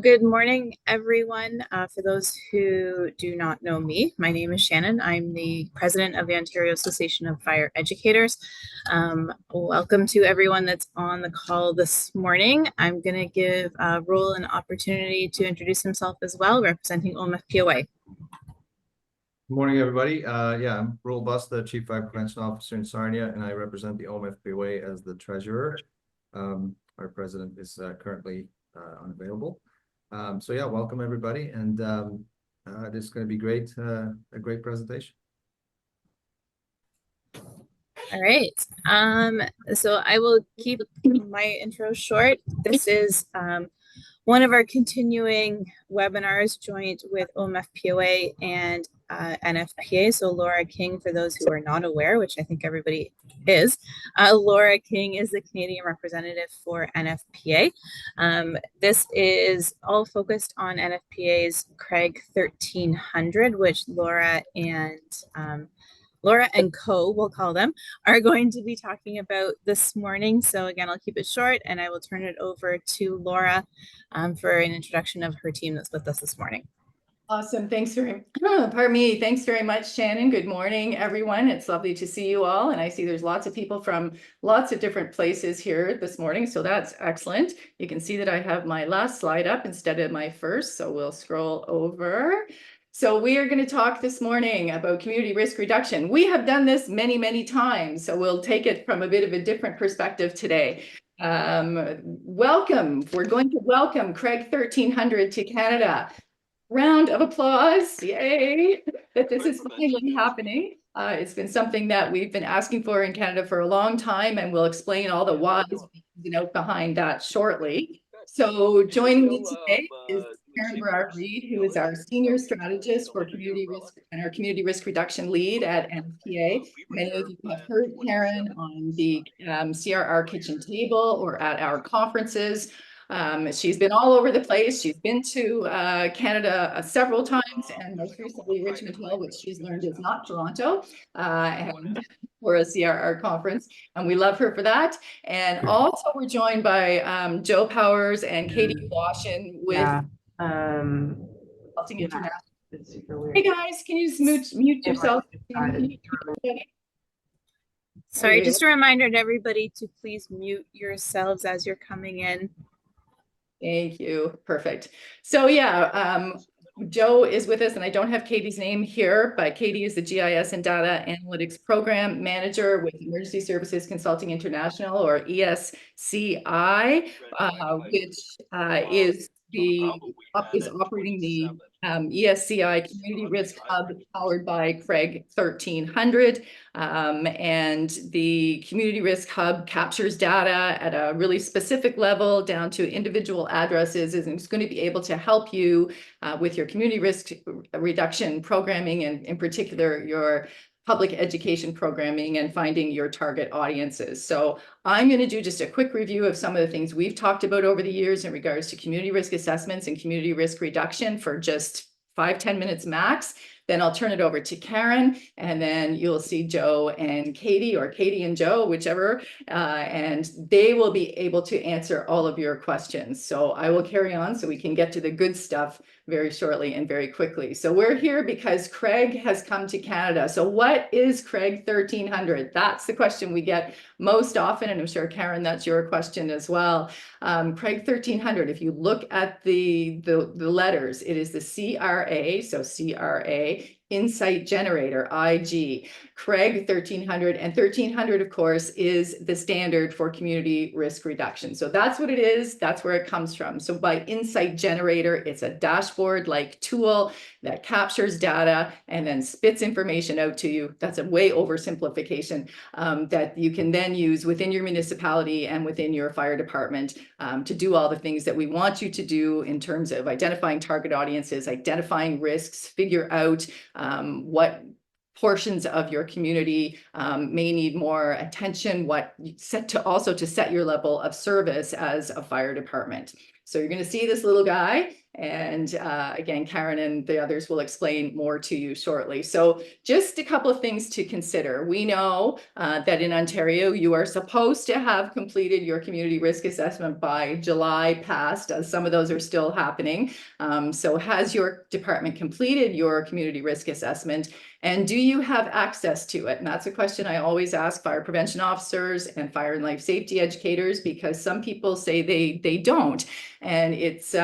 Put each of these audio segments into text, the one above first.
Good morning, everyone. For those who do not know me, my name is Shannon. I'm the president of the Ontario Association of Fire Educators. Welcome to everyone that's on the call this morning. I'm going to give Roel an opportunity to introduce himself as well, representing OMFPOA. Good morning, everybody. I'm Roel Bus, the Chief Fire Prevention Officer in Sarnia, and I represent the OMFPOA as the treasurer. Our president is currently unavailable. Welcome everybody, and this is going to be great, a great presentation. All right, so I will keep my intro short. This is one of our continuing webinars joint with OMFPOA and NFPA. So Laura King, for those who are not aware, which I think everybody is, Laura King is the Canadian representative for NFPA. This is all focused on NFPA's Craig 1300, which Laura and co, we'll call them, are going to be talking about this morning. So again, I'll keep it short and I will turn it over to Laura for an introduction of her team that's with us this morning. Awesome. Thanks very much, Shannon. Good morning, everyone. It's lovely to see you all. And I see there's lots of people from lots of different places here this morning. So that's excellent. You can see that I have my last slide up instead of my first. So we'll scroll over. So we are going to talk this morning about community risk reduction. We have done this many, many times, so we'll take it from a bit of a different perspective today. Welcome. We're going to welcome Craig 1300 to Canada. Round of applause. Yay, that this is finally happening. It's been something that we've been asking for in Canada for a long time, and we'll explain all the whys behind that shortly. So joining me today is Karen Berard-Reed, who is our senior strategist for community risk and our community risk reduction lead at NFPA. Many of you have heard Karen on the CRR kitchen table or at our conferences. She's been all over the place. She's been to Canada several times, and most recently Richmond Hill, which she's learned is not Toronto, and for a CRR conference, and we love her for that. And also we're joined by Joe Powers and Katie Washington with Consulting International. It's super weird. Hey guys, can you just mute yourself? Sorry, just a reminder to everybody to please mute yourselves as you're coming in. Thank you. Perfect. So Joe is with us, and I don't have Katie's name here, but Katie is the GIS and Data Analytics Program Manager with Emergency Services Consulting International, or ESCI, which is operating the ESCI Community Risk Hub powered by Craig 1300. And the Community Risk Hub captures data at a really specific level down to individual addresses, and it's going to be able to help you with your community risk reduction programming, and in particular your public education programming and finding your target audiences. So I'm going to do just a quick review of some of the things we've talked about over the years in regards to community risk assessments and community risk reduction for just 5-10 minutes max. Then I'll turn it over to Karen, and then you'll see Joe and Katie, or Katie and Joe, whichever, and they will be able to answer all of your questions. So I will carry on so we can get to the good stuff very shortly and very quickly. So we're here because Craig has come to Canada. So what is Craig 1300? That's the question we get most often, and I'm sure, Karen, that's your question as well. Craig 1300, if you look at the letters, it is the CRA, so CRA, Insight Generator, IG, Craig 1300, and 1300, of course, is the standard for community risk reduction. So that's what it is. That's where it comes from. So by Insight Generator, it's a dashboard-like tool that captures data and then spits information out to you. That's a way oversimplification that you can then use within your municipality and within your fire department to do all the things that we want you to do in terms of identifying target audiences, identifying risks, figure out what portions of your community may need more attention, to set your level of service as a fire department. So you're going to see this little guy. And again, Karen and the others will explain more to you shortly. So just a couple of things to consider. We know that in Ontario, you are supposed to have completed your community risk assessment by July past. Some of those are still happening. So has your department completed your community risk assessment? And do you have access to it? And that's a question I always ask fire prevention officers and fire and life safety educators, because some people say they don't. And it's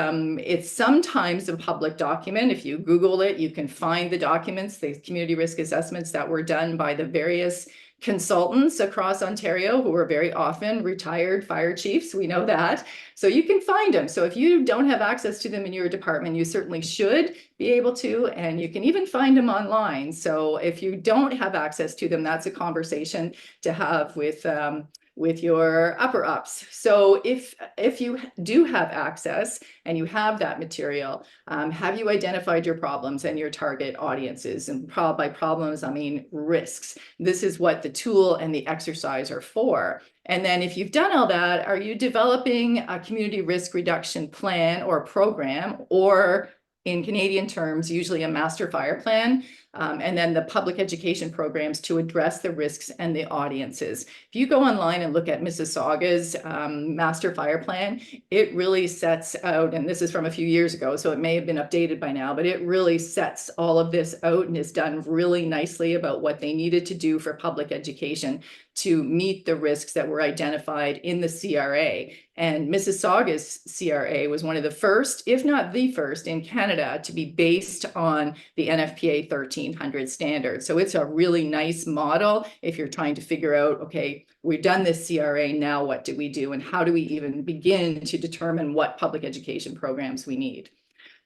sometimes a public document. If you Google it, you can find the documents, the community risk assessments that were done by the various consultants across Ontario, who are very often retired fire chiefs. We know that. So you can find them. So if you don't have access to them in your department, you certainly should be able to, and you can even find them online. So if you don't have access to them, that's a conversation to have with your upper ups. So if you do have access and you have that material, have you identified your problems and your target audiences? And by problems, I mean risks. This is what the tool and the exercise are for. And then if you've done all that, are you developing a community risk reduction plan or program, or in Canadian terms, usually a master fire plan, and then the public education programs to address the risks and the audiences. If you go online and look at Mississauga's master fire plan, it really sets out, and this is from a few years ago, so it may have been updated by now, but it really sets all of this out and is done really nicely about what they needed to do for public education to meet the risks that were identified in the CRA. And Mississauga's CRA was one of the first, if not the first, in Canada to be based on the NFPA 1300 standard. So it's a really nice model if you're trying to figure out, okay, we've done this CRA, now what do we do? And how do we even begin to determine what public education programs we need?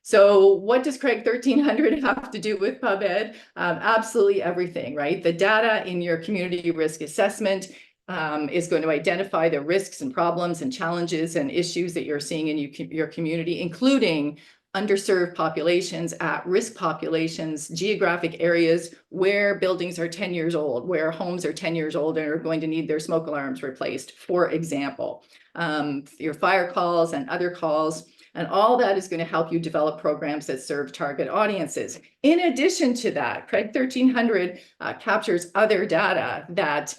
So what does Craig 1300 have to do with PubEd? Absolutely everything, right? The data in your community risk assessment is going to identify the risks and problems and challenges and issues that you're seeing in your community, including underserved populations, at-risk populations, geographic areas where buildings are 10 years old, where homes are 10 years old and are going to need their smoke alarms replaced, for example. Your fire calls and other calls. And all that is going to help you develop programs that serve target audiences. In addition to that, Craig 1300 captures other data that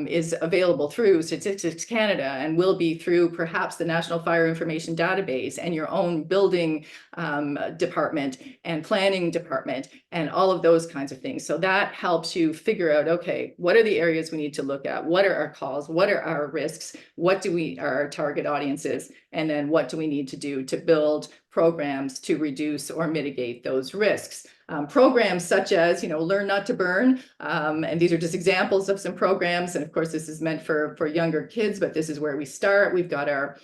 is available through Statistics Canada and will be through perhaps the National Fire Information Database and your own building department and planning department and all of those kinds of things. So that helps you figure out, okay, what are the areas we need to look at? What are our calls? What are our risks? What are our target audiences? And then what do we need to do to build programs to reduce or mitigate those risks? Programs such as, Learn Not to Burn. And these are just examples of some programs. And of course, this is meant for younger kids, but this is where we start. We've got our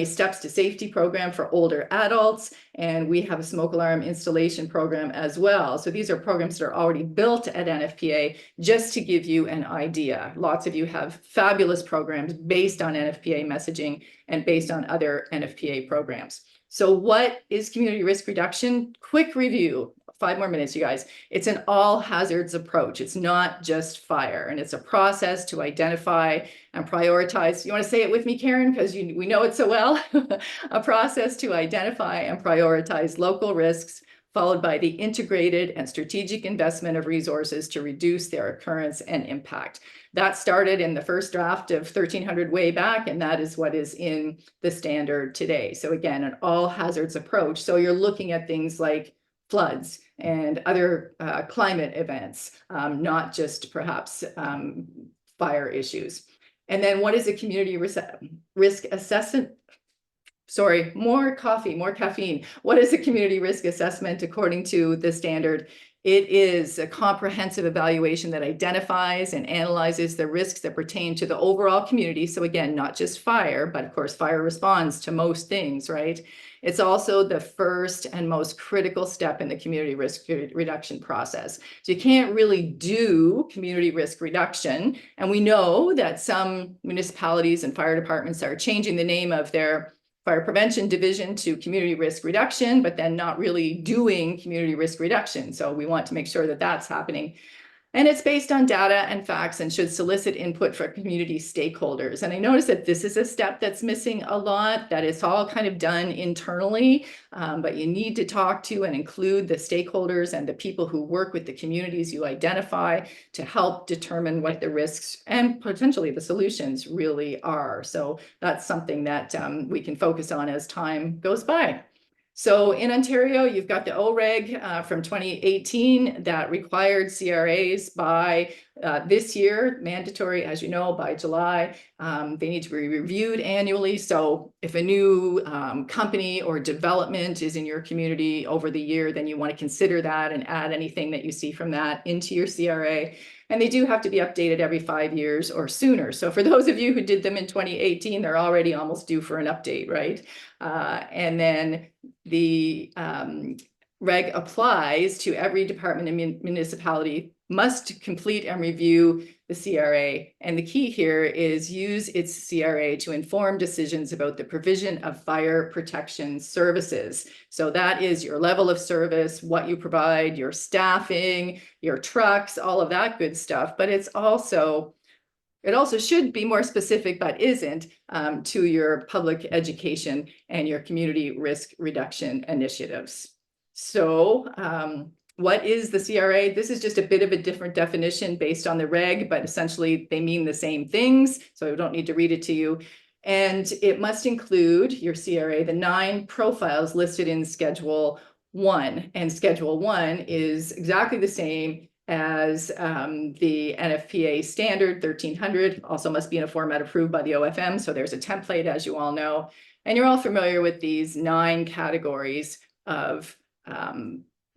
Steps to Safety program for older adults, and we have a smoke alarm installation program as well. So these are programs that are already built at NFPA, just to give you an idea. Lots of you have fabulous programs based on NFPA messaging and based on other NFPA programs. So what is community risk reduction? Quick review. 5 more minutes, you guys. It's an all hazards approach. It's not just fire, and it's a process to identify and prioritize. You want to say it with me, Karen, because we know it so well. A process to identify and prioritize local risks, followed by the integrated and strategic investment of resources to reduce their occurrence and impact. That started in the first draft of 1300 way back, and that is what is in the standard today. So again, an all hazards approach. So you're looking at things like floods and other climate events, not just perhaps fire issues. And then what is a community risk assessment? Sorry, more coffee, more caffeine. What is a community risk assessment according to the standard? It is a comprehensive evaluation that identifies and analyzes the risks that pertain to the overall community. So again, not just fire, but of course, fire responds to most things, right? It's also the first and most critical step in the community risk reduction process. So you can't really do community risk reduction. And we know that some municipalities and fire departments are changing the name of their fire prevention division to community risk reduction, but then not really doing community risk reduction. So we want to make sure that that's happening. And it's based on data and facts and should solicit input from community stakeholders. And I noticed that this is a step that's missing a lot, that it's all kind of done internally, but you need to talk to and include the stakeholders and the people who work with the communities you identify to help determine what the risks and potentially the solutions really are. So that's something that we can focus on as time goes by. So in Ontario, you've got the OREG from 2018 that required CRAs by this year, mandatory, as you know, by July. They need to be reviewed annually. So if a new company or development is in your community over the year, then you want to consider that and add anything that you see from that into your CRA. And they do have to be updated every 5 years or sooner. So for those of you who did them in 2018, they're already almost due for an update, right? And then the reg applies to every department and municipality must complete and review the CRA. And the key here is use its CRA to inform decisions about the provision of fire protection services. So that is your level of service, what you provide, your staffing, your trucks, all of that good stuff. But it also should be more specific, but isn't, to your public education and your community risk reduction initiatives. So what is the CRA? This is just a bit of a different definition based on the reg, but essentially they mean the same things. So I don't need to read it to you. And it must include your CRA, the 9 profiles listed in Schedule 1. And Schedule 1 is exactly the same as the NFPA standard 1300, also must be in a format approved by the OFM. So there's a template, as you all know. And you're all familiar with these 9 categories of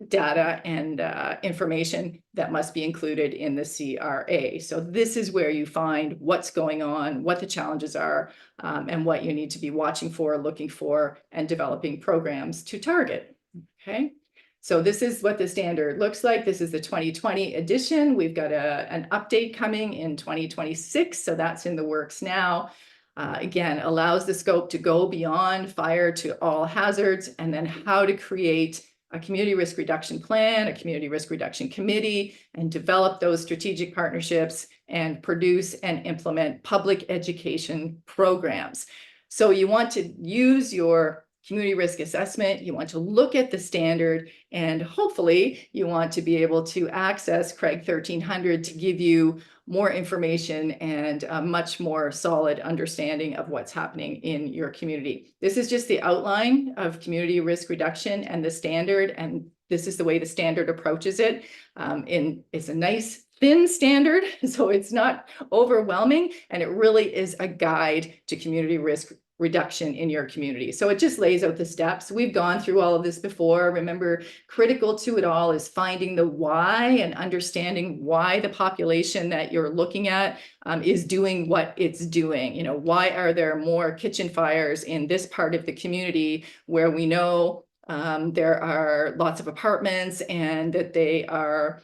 data and information that must be included in the CRA. So this is where you find what's going on, what the challenges are, and what you need to be watching for, looking for, and developing programs to target. Okay. So this is what the standard looks like. This is the 2020 edition. We've got an update coming in 2026. So that's in the works now. Again, allows the scope to go beyond fire to all hazards, and then how to create a community risk reduction plan, a community risk reduction committee, and develop those strategic partnerships and produce and implement public education programs. So you want to use your community risk assessment, you want to look at the standard, and hopefully you want to be able to access Craig 1300 to give you more information and a much more solid understanding of what's happening in your community. This is just the outline of community risk reduction and the standard, and this is the way the standard approaches it. It's a nice thin standard, so it's not overwhelming, and it really is a guide to community risk reduction in your community. So it just lays out the steps. We've gone through all of this before. Remember, critical to it all is finding the why and understanding why the population that you're looking at is doing what it's doing. You know, why are there more kitchen fires in this part of the community where we know there are lots of apartments and that they are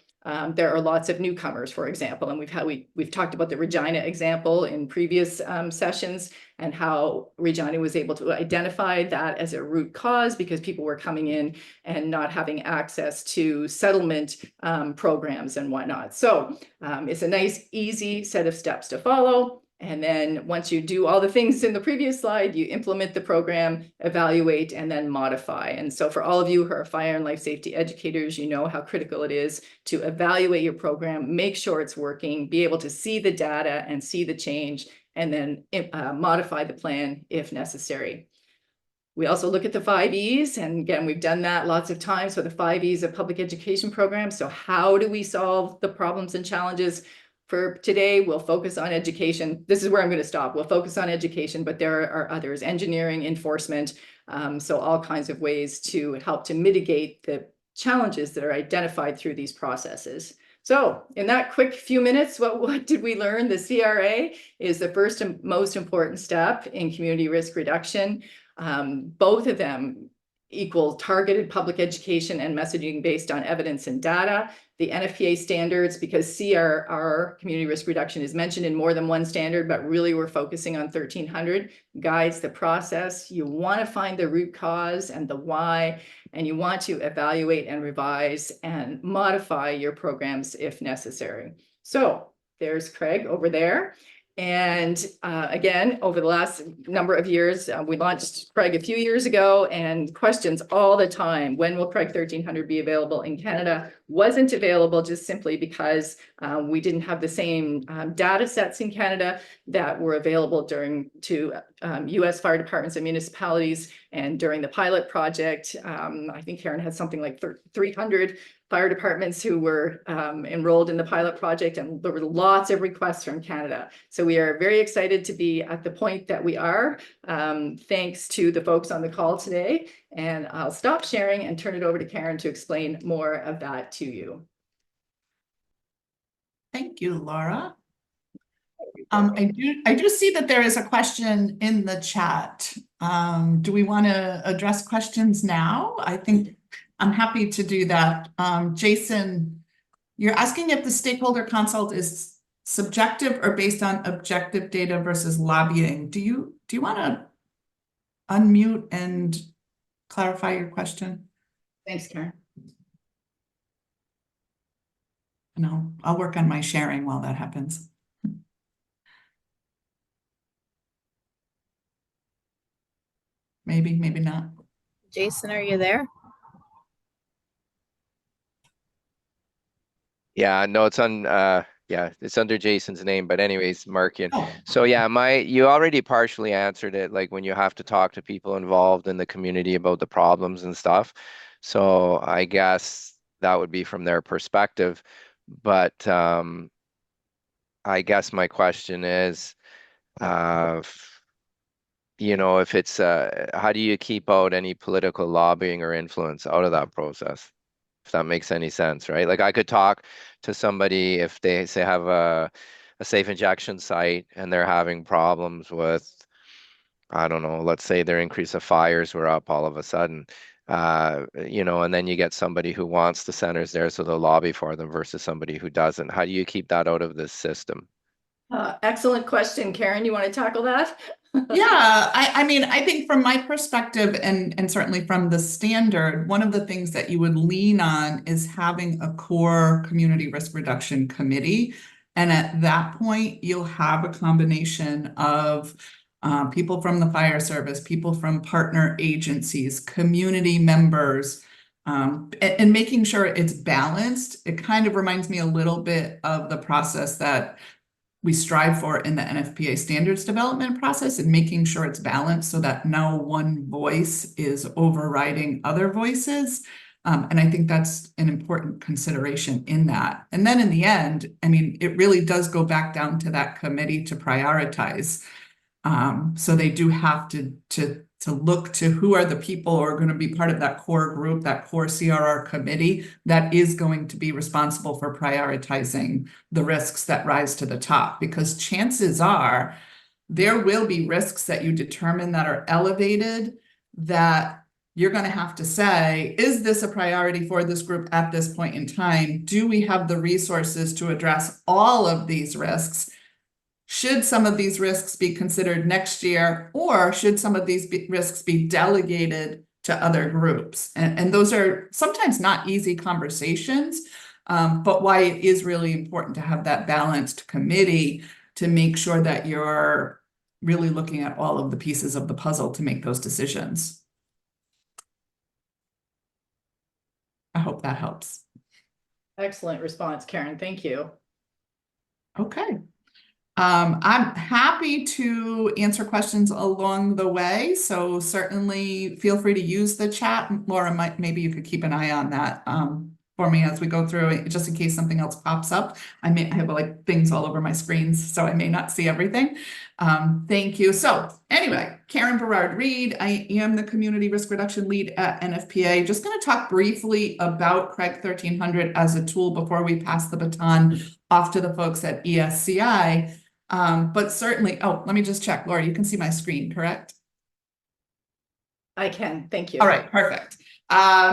there are lots of newcomers, for example, and we've talked about the Regina example in previous sessions, and how Regina was able to identify that as a root cause because people were coming in and not having access to settlement programs and whatnot. So it's a nice, easy set of steps to follow. And then once you do all the things in the previous slide, you implement the program, evaluate, and then modify. And so for all of you who are fire and life safety educators, you know how critical it is to evaluate your program, make sure it's working, be able to see the data and see the change, and then modify the plan if necessary. We also look at the 5 E's, and again, we've done that lots of times for the 5 E's of public education programs. So how do we solve the problems and challenges? For today, we'll focus on education. This is where I'm going to stop. We'll focus on education, but there are others, engineering, enforcement, so all kinds of ways to help to mitigate the challenges that are identified through these processes. So in that quick few minutes, what did we learn? The CRA is the first and most important step in community risk reduction. Both of them equals targeted public education and messaging based on evidence and data. The NFPA standards, because CRR, community risk reduction, is mentioned in more than one standard, but really we're focusing on 1300, guides the process. You want to find the root cause and the why, and you want to evaluate and revise and modify your programs if necessary. So there's Craig over there. And again, over the last number of years, we launched Craig a few years ago, and questions all the time. When will Craig 1300 be available in Canada? Wasn't available just simply because we didn't have the same data sets in Canada that were available to US fire departments and municipalities. And during the pilot project, I think Karen had something like 300 fire departments who were enrolled in the pilot project, and there were lots of requests from Canada. So we are very excited to be at the point that we are, thanks to the folks on the call today. And I'll stop sharing and turn it over to Karen to explain more of that to you. Thank you, Laura. I do see that there is a question in the chat. Do we want to address questions now? I think I'm happy to do that. Jason, you're asking if the stakeholder consult is subjective or based on objective data versus lobbying. Do you want to unmute and clarify your question? Thanks, Karen. No, I'll work on my sharing while that happens. Maybe, maybe not. Jason, are you there? Yeah, no, it's on yeah, it's under Jason's name, but anyways, Markian. Oh. So yeah, you already partially answered it, like when you have to talk to people involved in the community about the problems and stuff. So I guess that would be from their perspective. But I guess my question is, you know, if it's how do you keep out any political lobbying or influence out of that process? If that makes any sense, right? Like I could talk to somebody if they say have a safe injection site and they're having problems with, I don't know, let's say their increase of fires were up all of a sudden, you know, and then you get somebody who wants the centers there, so they'll lobby for them versus somebody who doesn't. How do you keep that out of this system? Excellent question, Karen. You want to tackle that? Yeah, I mean, I think from my perspective and certainly from the standard, one of the things that you would lean on is having a core community risk reduction committee. And at that point, you'll have a combination of people from the fire service, people from partner agencies, community members, and making sure it's balanced. It kind of reminds me a little bit of the process that we strive for in the NFPA standards development process, and making sure it's balanced so that no one voice is overriding other voices. And I think that's an important consideration in that. And then in the end, I mean, it really does go back down to that committee to prioritize. So they do have to look to who are the people who are going to be part of that core group, that core CRR committee that is going to be responsible for prioritizing the risks that rise to the top. Because chances are there will be risks that you determine that are elevated that you're going to have to say, is this a priority for this group at this point in time? Do we have the resources to address all of these risks? Should some of these risks be considered next year, or should some of these risks be delegated to other groups? And those are sometimes not easy conversations, but why it is really important to have that balanced committee to make sure that you're really looking at all of the pieces of the puzzle to make those decisions. I hope that helps. Excellent response, Karen. Thank you. Okay. I'm happy to answer questions along the way, so certainly feel free to use the chat. Laura, maybe you could keep an eye on that for me as we go through it, just in case something else pops up. I have like things all over my screens, so I may not see everything. Thank you. So anyway, Karen Berard-Reed, I am the Community Risk Reduction Lead at NFPA. Just going to talk briefly about Craig 1300 as a tool before we pass the baton off to the folks at ESCI. But certainly, oh, let me just check. Laura, you can see my screen, correct? I can, thank you. All right, perfect.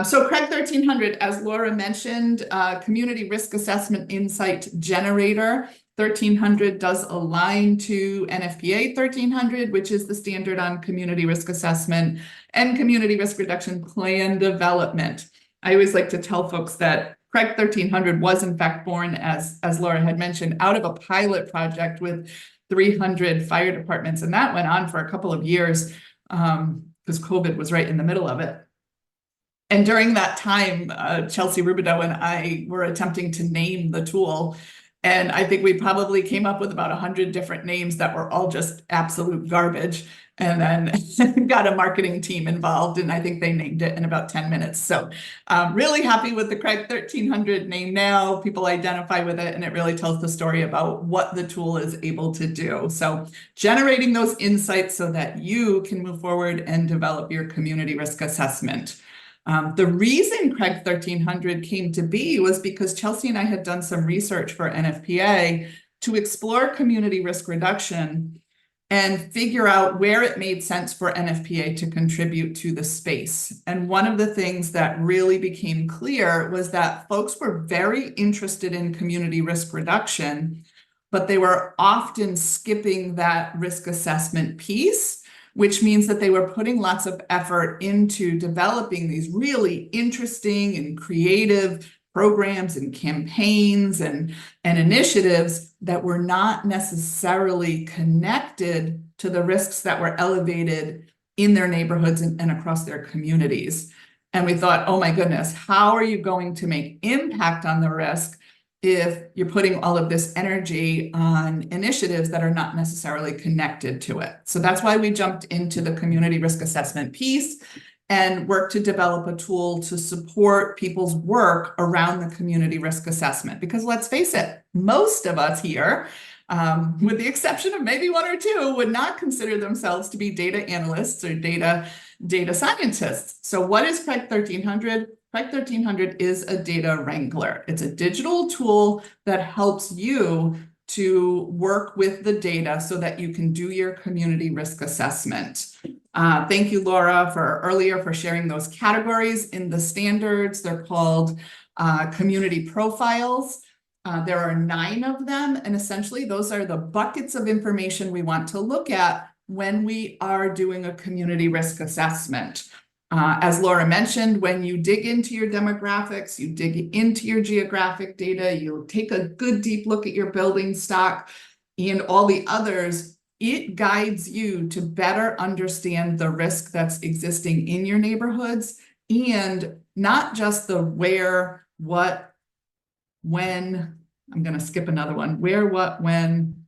So Craig 1300, as Laura mentioned, Community Risk Assessment Insight Generator. 1300 does align to NFPA 1300, which is the standard on community risk assessment and community risk reduction plan development. I always like to tell folks that Craig 1300 was in fact born, as Laura had mentioned, out of a pilot project with 300 fire departments. And that went on for a couple of years because COVID was right in the middle of it. And during that time, Chelsea Rubidoux and I were attempting to name the tool. And I think we probably came up with about 100 different names that were all just absolute garbage. And then got a marketing team involved, and I think they named it in about 10 minutes. So really happy with the Craig 1300 name now. People identify with it, and it really tells the story about what the tool is able to do. So generating those insights so that you can move forward and develop your community risk assessment. The reason Craig 1300 came to be was because Chelsea and I had done some research for NFPA to explore community risk reduction and figure out where it made sense for NFPA to contribute to the space. And one of the things that really became clear was that folks were very interested in community risk reduction, but they were often skipping that risk assessment piece, which means that they were putting lots of effort into developing these really interesting and creative programs and campaigns and initiatives that were not necessarily connected to the risks that were elevated in their neighborhoods and across their communities. And we thought, oh my goodness, how are you going to make impact on the risk if you're putting all of this energy on initiatives that are not necessarily connected to it? So that's why we jumped into the community risk assessment piece and worked to develop a tool to support people's work around the community risk assessment. Because let's face it, most of us here, with the exception of maybe one or two, would not consider themselves to be data analysts or data scientists. So what is Craig 1300? Craig 1300 is a data wrangler. It's a digital tool that helps you to work with the data so that you can do your community risk assessment. Thank you, Laura, for sharing those categories in the standards. They're called community profiles. There are 9 of them, and essentially those are the buckets of information we want to look at when we are doing a community risk assessment. As Laura mentioned, when you dig into your demographics, you dig into your geographic data, you take a good deep look at your building stock and all the others, it guides you to better understand the risk that's existing in your neighborhoods, and not just the where, what, when. I'm going to skip another one. Where, what, when.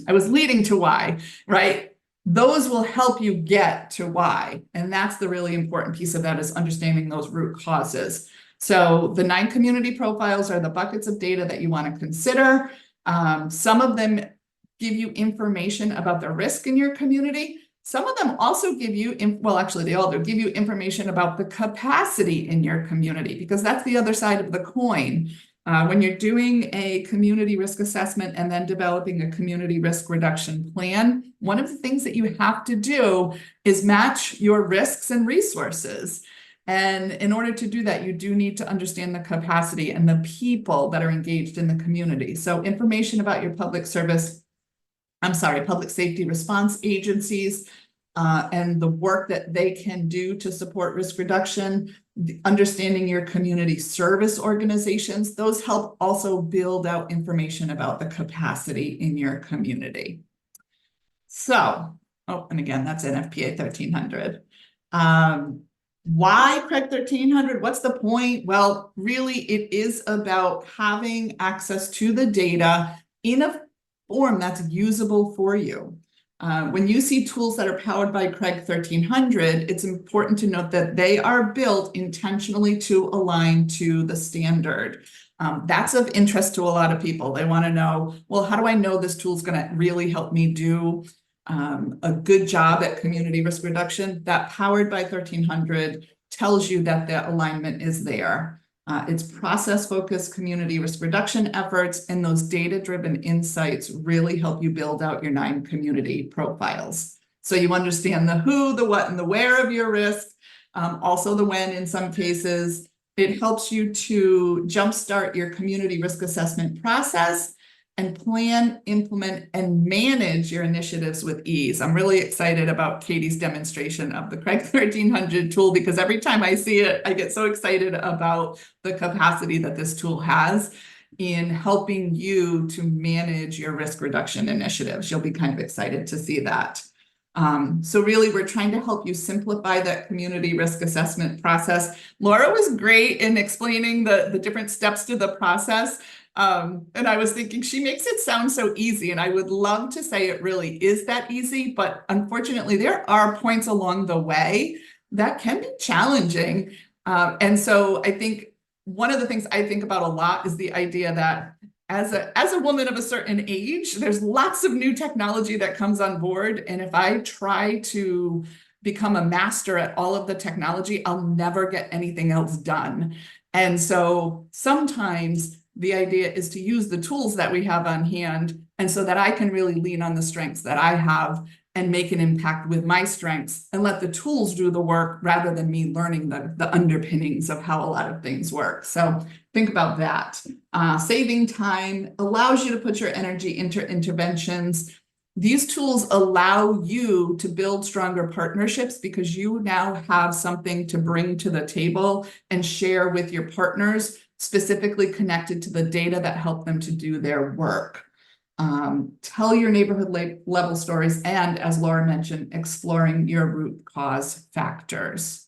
I was leading to why, right? Those will help you get to why. And that's the really important piece of that, is understanding those root causes. So the 9 community profiles are the buckets of data that you want to consider. Some of them give you information about the risk in your community. Some of them also give you, well, actually they all do, give you information about the capacity in your community, because that's the other side of the coin. When you're doing a community risk assessment and then developing a community risk reduction plan, one of the things that you have to do is match your risks and resources. And in order to do that, you do need to understand the capacity and the people that are engaged in the community. So information about your public safety response agencies, and the work that they can do to support risk reduction, understanding your community service organizations, those help also build out information about the capacity in your community. So, and again, that's NFPA 1300. Why Craig 1300? What's the point? Well, really, it is about having access to the data in a form that's usable for you. When you see tools that are powered by Craig 1300, it's important to note that they are built intentionally to align to the standard. That's of interest to a lot of people. They want to know, well, how do I know this tool is going to really help me do a good job at community risk reduction? That powered by 1300 tells you that the alignment is there. It's process-focused community risk reduction efforts, and those data-driven insights really help you build out your 9 community profiles. So you understand the who, the what, and the where of your risk, also the when in some cases. It helps you to jumpstart your community risk assessment process and plan, implement, and manage your initiatives with ease. I'm really excited about Katie's demonstration of the Craig 1300 tool because every time I see it, I get so excited about the capacity that this tool has in helping you to manage your risk reduction initiatives. You'll be kind of excited to see that. So really, we're trying to help you simplify that community risk assessment process. Laura was great in explaining the different steps to the process. And I was thinking she makes it sound so easy, and I would love to say it really is that easy, but unfortunately there are points along the way that can be challenging. And so I think one of the things I think about a lot is the idea that as a woman of a certain age, there's lots of new technology that comes on board. And if I try to become a master at all of the technology, I'll never get anything else done. And so sometimes the idea is to use the tools that we have on hand, and so that I can really lean on the strengths that I have and make an impact with my strengths and let the tools do the work rather than me learning the underpinnings of how a lot of things work. So think about that. Saving time allows you to put your energy into interventions. These tools allow you to build stronger partnerships because you now have something to bring to the table and share with your partners, specifically connected to the data that help them to do their work. Tell your neighborhood level stories, and as Laura mentioned, exploring your root cause factors.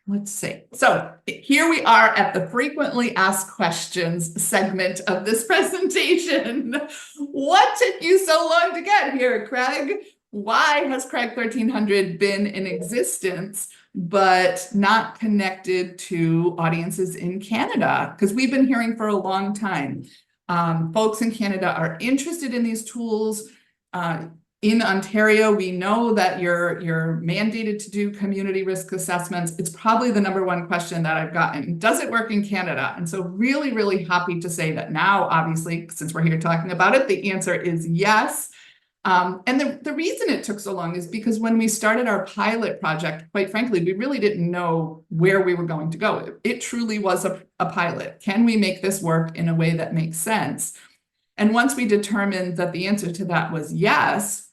Let's see. So here we are at the frequently asked questions segment of this presentation. What took you so long to get here, Craig? Why has Craig 1300 been in existence but not connected to audiences in Canada? Because we've been hearing for a long time. Folks in Canada are interested in these tools. In Ontario, we know that you're mandated to do community risk assessments. It's probably the #1 question that I've gotten. Does it work in Canada? And so really, really happy to say that now, obviously, since we're here talking about it, the answer is yes. And the reason it took so long is because when we started our pilot project, quite frankly, we really didn't know where we were going to go. It truly was a pilot. Can we make this work in a way that makes sense? And once we determined that the answer to that was yes,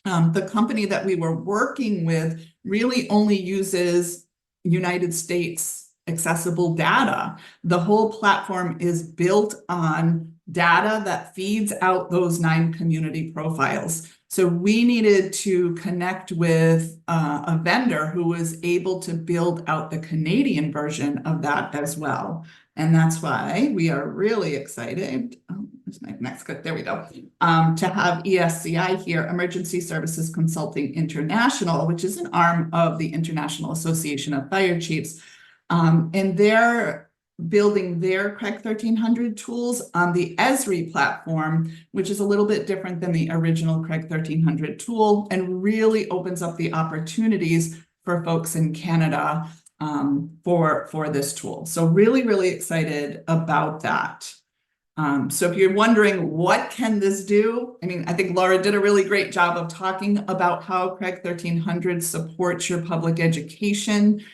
the company that we were working with really only uses United States accessible data. The whole platform is built on data that feeds out those 9 community profiles. So we needed to connect with a vendor who was able to build out the Canadian version of that as well. And that's why we are really excited. Oh, there's my next clip. There we go. To have ESCI here, Emergency Services Consulting International, which is an arm of the International Association of Fire Chiefs. And they're building their Craig 1300 tools on the Esri platform, which is a little bit different than the original Craig 1300 tool and really opens up the opportunities for folks in Canada for this tool. So really, really excited about that. So if you're wondering, what can this do? I mean, I think Laura did a really great job of talking about how Craig 1300 supports your public education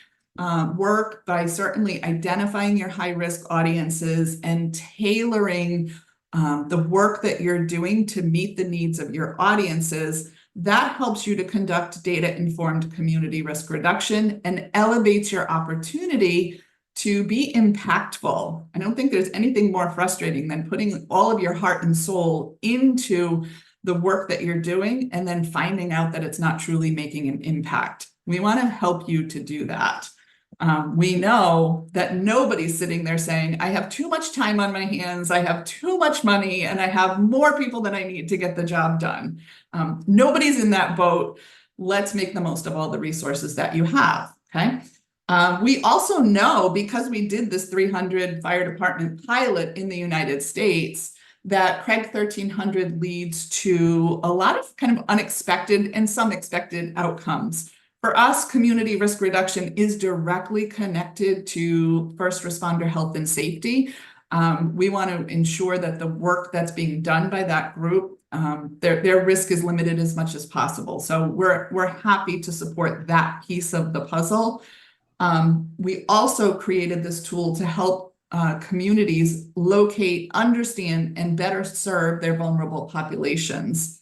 work by certainly identifying your high-risk audiences and tailoring the work that you're doing to meet the needs of your audiences. That helps you to conduct data-informed community risk reduction and elevates your opportunity to be impactful. I don't think there's anything more frustrating than putting all of your heart and soul into the work that you're doing and then finding out that it's not truly making an impact. We want to help you to do that. We know that nobody's sitting there saying, I have too much time on my hands, I have too much money, and I have more people than I need to get the job done. Nobody's in that boat. Let's make the most of all the resources that you have, okay? We also know, because we did this 300 fire department pilot in the United States, that Craig 1300 leads to a lot of kind of unexpected and some expected outcomes. For us, community risk reduction is directly connected to first responder health and safety. We want to ensure that the work that's being done by that group their risk is limited as much as possible. So we're happy to support that piece of the puzzle. We also created this tool to help communities locate, understand, and better serve their vulnerable populations.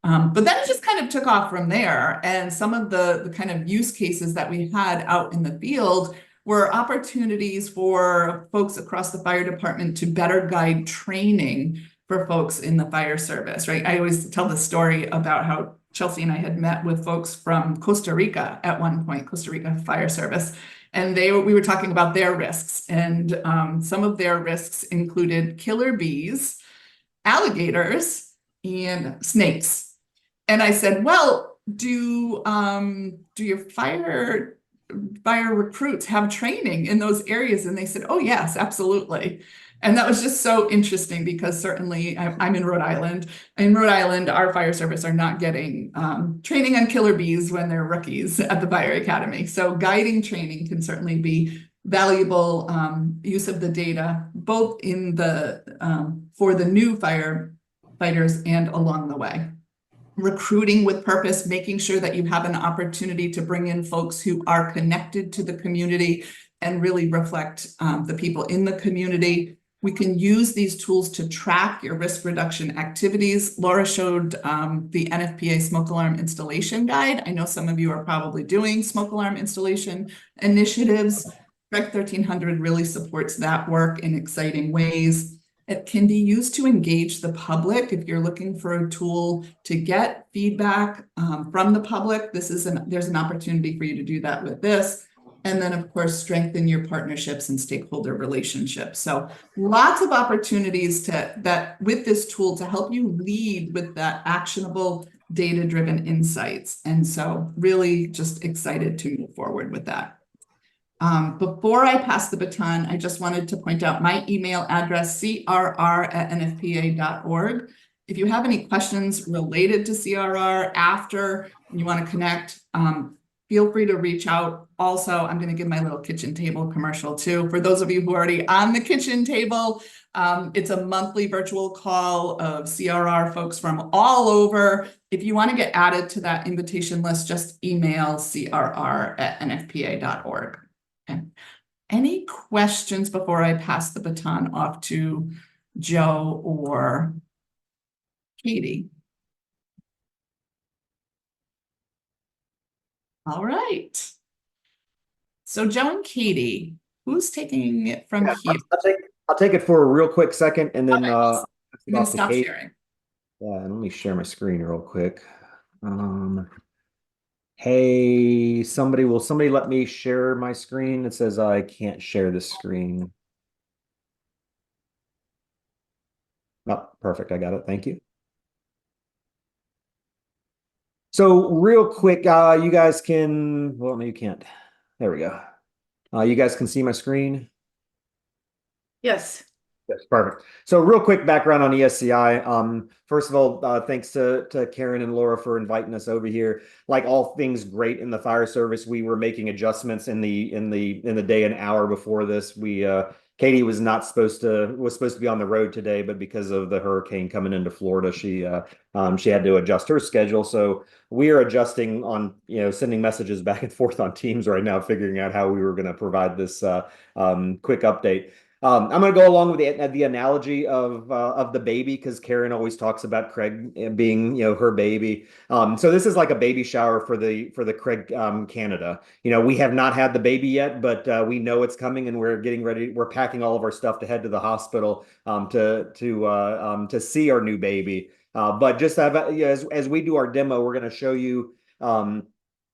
But then it just kind of took off from there. And some of the kind of use cases that we had out in the field were opportunities for folks across the fire department to better guide training for folks in the fire service, right? I always tell the story about how Chelsea and I had met with folks from Costa Rica at one point, Costa Rica Fire Service, and we were talking about their risks. And some of their risks included killer bees, alligators, and snakes. And I said, well, do your fire recruits have training in those areas? And they said, oh, yes, absolutely. And that was just so interesting because certainly I'm in Rhode Island. In Rhode Island, our fire service are not getting training on killer bees when they're rookies at the fire academy. So guiding training can certainly be valuable use of the data, both in the for the new firefighters and along the way. Recruiting with purpose, making sure that you have an opportunity to bring in folks who are connected to the community and really reflect the people in the community. We can use these tools to track your risk reduction activities. Laura showed the NFPA smoke alarm installation guide. I know some of you are probably doing smoke alarm installation initiatives. Rec 1300 really supports that work in exciting ways. It can be used to engage the public. If you're looking for a tool to get feedback from the public, there's an opportunity for you to do that with this. And then, of course, strengthen your partnerships and stakeholder relationships. So lots of opportunities with this tool to help you lead with that actionable data-driven insights. And so really just excited to move forward with that. Before I pass the baton, I just wanted to point out my email address, crr@nfpa.org. If you have any questions related to CRR after you want to connect, feel free to reach out. Also, I'm going to give my little kitchen table commercial too. For those of you who are already on the kitchen table, it's a monthly virtual call of CRR folks from all over. If you want to get added to that invitation list, just email crr@nfpa.org. Okay. Any questions before I pass the baton off to Joe or Katie? All right. So Joe and Katie, who's taking it from here? I'll take it for a real quick second and then Okay. I'm going to stop Katie. sharing. Yeah, and let me share my screen real quick. Hey, will somebody let me share my screen? It says I can't share this screen. Oh, perfect. I got it. Thank you. So real quick, you guys can, well, no, you can't. There we go. You guys can see my screen. Yes. Yes, perfect. So real quick background on ESCI. First of all, thanks to Karen and Laura for inviting us over here. Like all things great in the fire service, we were making adjustments in the day and hour before this. Katie was supposed to be on the road today, but because of the hurricane coming into Florida, she had to adjust her schedule. So we are adjusting on, sending messages back and forth on Teams right now, figuring out how we were going to provide this quick update. I'm going to go along with the analogy of the baby, because Karen always talks about Craig being, her baby. So this is like a baby shower for the Craig Canada. We have not had the baby yet, but we know it's coming, and we're getting ready. We're packing all of our stuff to head to the hospital to see our new baby. But just as we do our demo, we're going to show you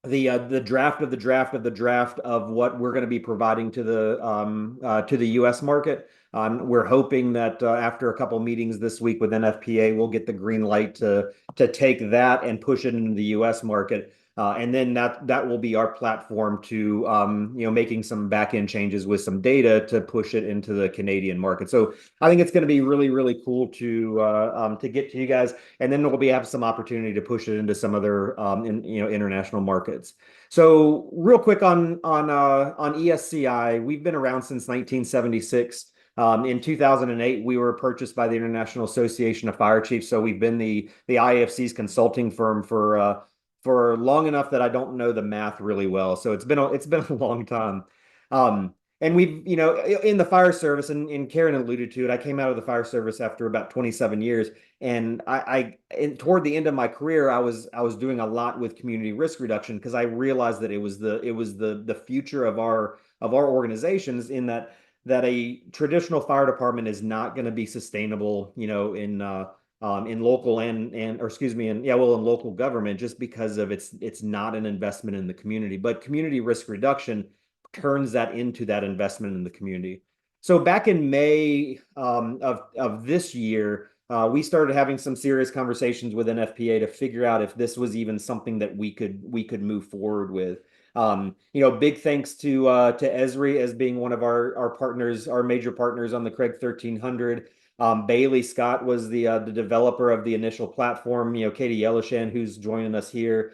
the draft of the draft of the draft of what we're going to be providing to the U.S. market. We're hoping that after a couple meetings this week with NFPA, we'll get the green light to take that and push it into the U.S. market. And then that will be our platform to making some back end changes with some data to push it into the Canadian market. So I think it's going to be really, really cool to get to you guys, and then we'll have some opportunity to push it into some other international markets. So real quick on ESCI, we've been around since 1976. In 2008, we were purchased by the International Association of Fire Chiefs. So we've been the IAFC's consulting firm for long enough that I don't know the math really well. So it's been a long time. And we've, in the fire service, and Karen alluded to it, I came out of the fire service after about 27 years. And toward the end of my career, I was doing a lot with community risk reduction because I realized that it was the future of our organizations, in that a traditional fire department is not going to be sustainable, in local in local government, just because of it's not an investment in the community. But community risk reduction turns that into that investment in the community. So back in May of this year, we started having some serious conversations with NFPA to figure out if this was even something that we could move forward with. Big thanks to Esri as being one of our partners, our major partners on the Craig 1300. Bailey Scott was the developer of the initial platform. Katie Yellowshan, who's joining us here,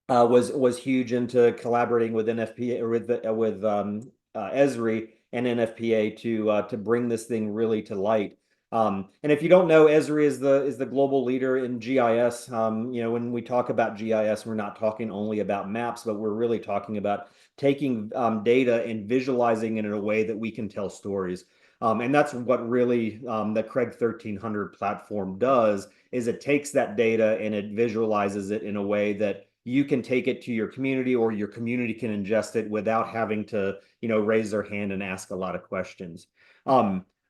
was huge into collaborating with NFPA, or with Esri and NFPA to bring this thing really to light. And if you don't know, Esri is the global leader in GIS. When we talk about GIS, we're not talking only about maps, but we're really talking about taking data and visualizing it in a way that we can tell stories. And that's what really the Craig 1300 platform does, is it takes that data and it visualizes it in a way that you can take it to your community, or your community can ingest it without having to, raise their hand and ask a lot of questions.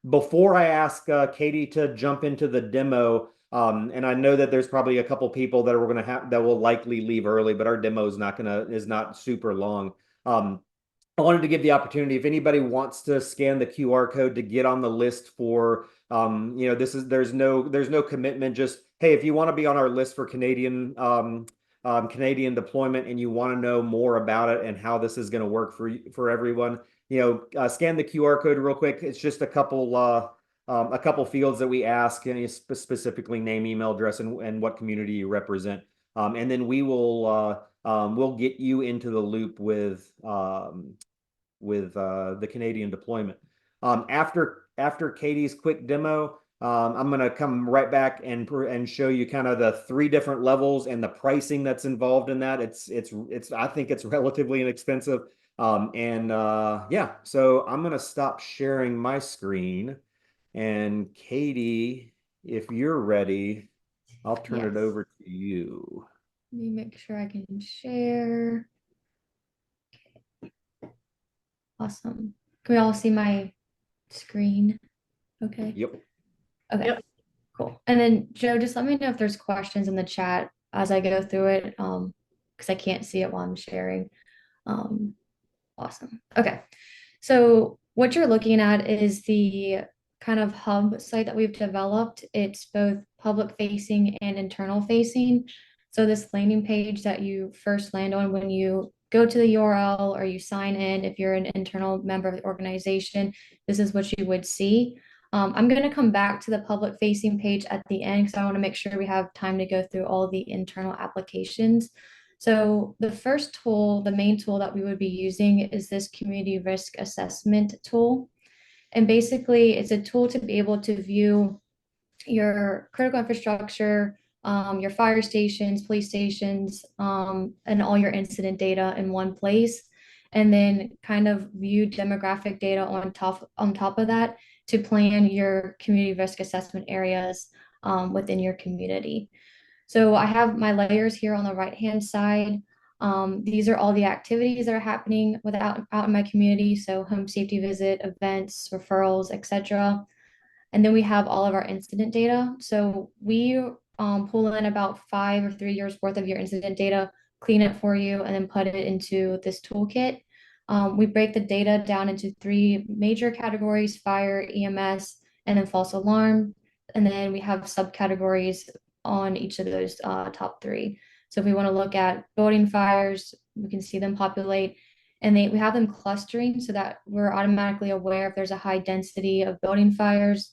Before I ask Katie to jump into the demo, and I know that there's probably a couple people that will likely leave early, but our demo is not super long. I wanted to give the opportunity, if anybody wants to scan the QR code to get on the list for, there's no commitment. Just, hey, if you want to be on our list for Canadian deployment, and you want to know more about it and how this is going to work for everyone, scan the QR code real quick. It's just a couple fields that we ask, and specifically name, email address, and what community you represent. And then we'll get you into the loop with the Canadian deployment. After Katie's quick demo, I'm going to come right back and show you kind of the 3 different levels and the pricing that's involved in that. I think it's relatively inexpensive. Yeah, so I'm going to stop sharing my screen, and Katie, if you're ready, I'll turn it over to you. Let me make sure I can share. Okay. Awesome. Can we all see my screen? Okay. Yep. Okay. Yep. Cool. And then Joe, just let me know if there's questions in the chat as I go through it, because I can't see it while I'm sharing. Awesome. Okay. So what you're looking at is the kind of hub site that we've developed. It's both public facing and internal facing. So this landing page that you first land on when you go to the URL or you sign in, if you're an internal member of the organization, this is what you would see. I'm going to come back to the public facing page at the end, because I want to make sure we have time to go through all the internal applications. So the first tool, the main tool that we would be using, is this community risk assessment tool. And basically it's a tool to be able to view your critical infrastructure, your fire stations, police stations, and all your incident data in one place. And then kind of view demographic data on top of that to plan your community risk assessment areas within your community. So I have my layers here on the right-hand side. These are all the activities that are happening out in my community. So home safety visit, events, referrals, etc. And then we have all of our incident data. So we pull in about 5 or 3 years worth of your incident data, clean it for you, and then put it into this toolkit. We break the data down into 3 major categories: fire, EMS, and then false alarm. And then we have subcategories on each of those top 3. So if we want to look at building fires, we can see them populate, and we have them clustering so that we're automatically aware if there's a high density of building fires.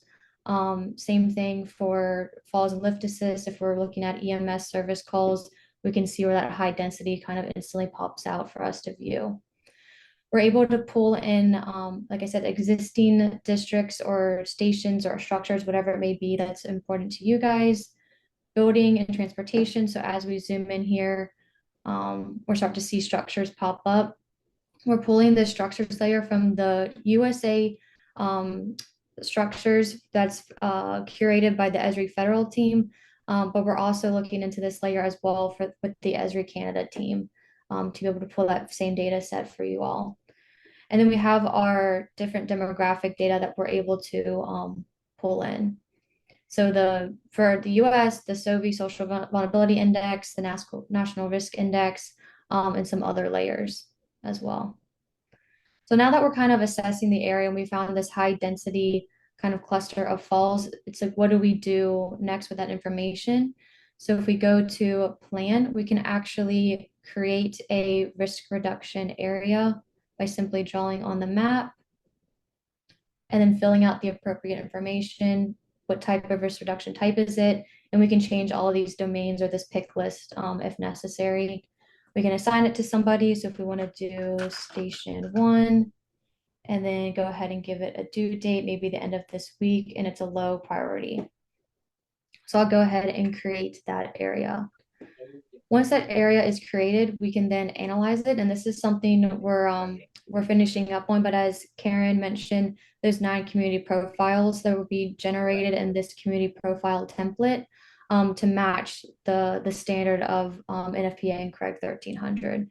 Same thing for falls and lift assist. If we're looking at EMS service calls, we can see where that high density kind of instantly pops out for us to view. We're able to pull in, like I said, existing districts or stations or structures, whatever it may be that's important to you guys, building and transportation. So as we zoom in here, we're starting to see structures pop up. We're pulling the structures layer from the USA structures that's curated by the Esri federal team. But we're also looking into this layer as well with the Esri Canada team to be able to pull that same data set for you all. And then we have our different demographic data that we're able to pull in. So for the US, the SOVI Social Vulnerability Index, the National Risk Index, and some other layers as well. So now that we're kind of assessing the area and we found this high density kind of cluster of falls, it's like, what do we do next with that information? So if we go to plan, we can actually create a risk reduction area by simply drawing on the map and then filling out the appropriate information. What type of risk reduction type is it? And we can change all of these domains or this pick list if necessary. We can assign it to somebody. So if we want to do station 1, and then go ahead and give it a due date, maybe the end of this week, and it's a low priority. So I'll go ahead and create that area. Once that area is created, we can then analyze it. And this is something we're finishing up on, but as Karen mentioned, there's 9 community profiles that will be generated in this community profile template to match the standard of NFPA and Craig 1300.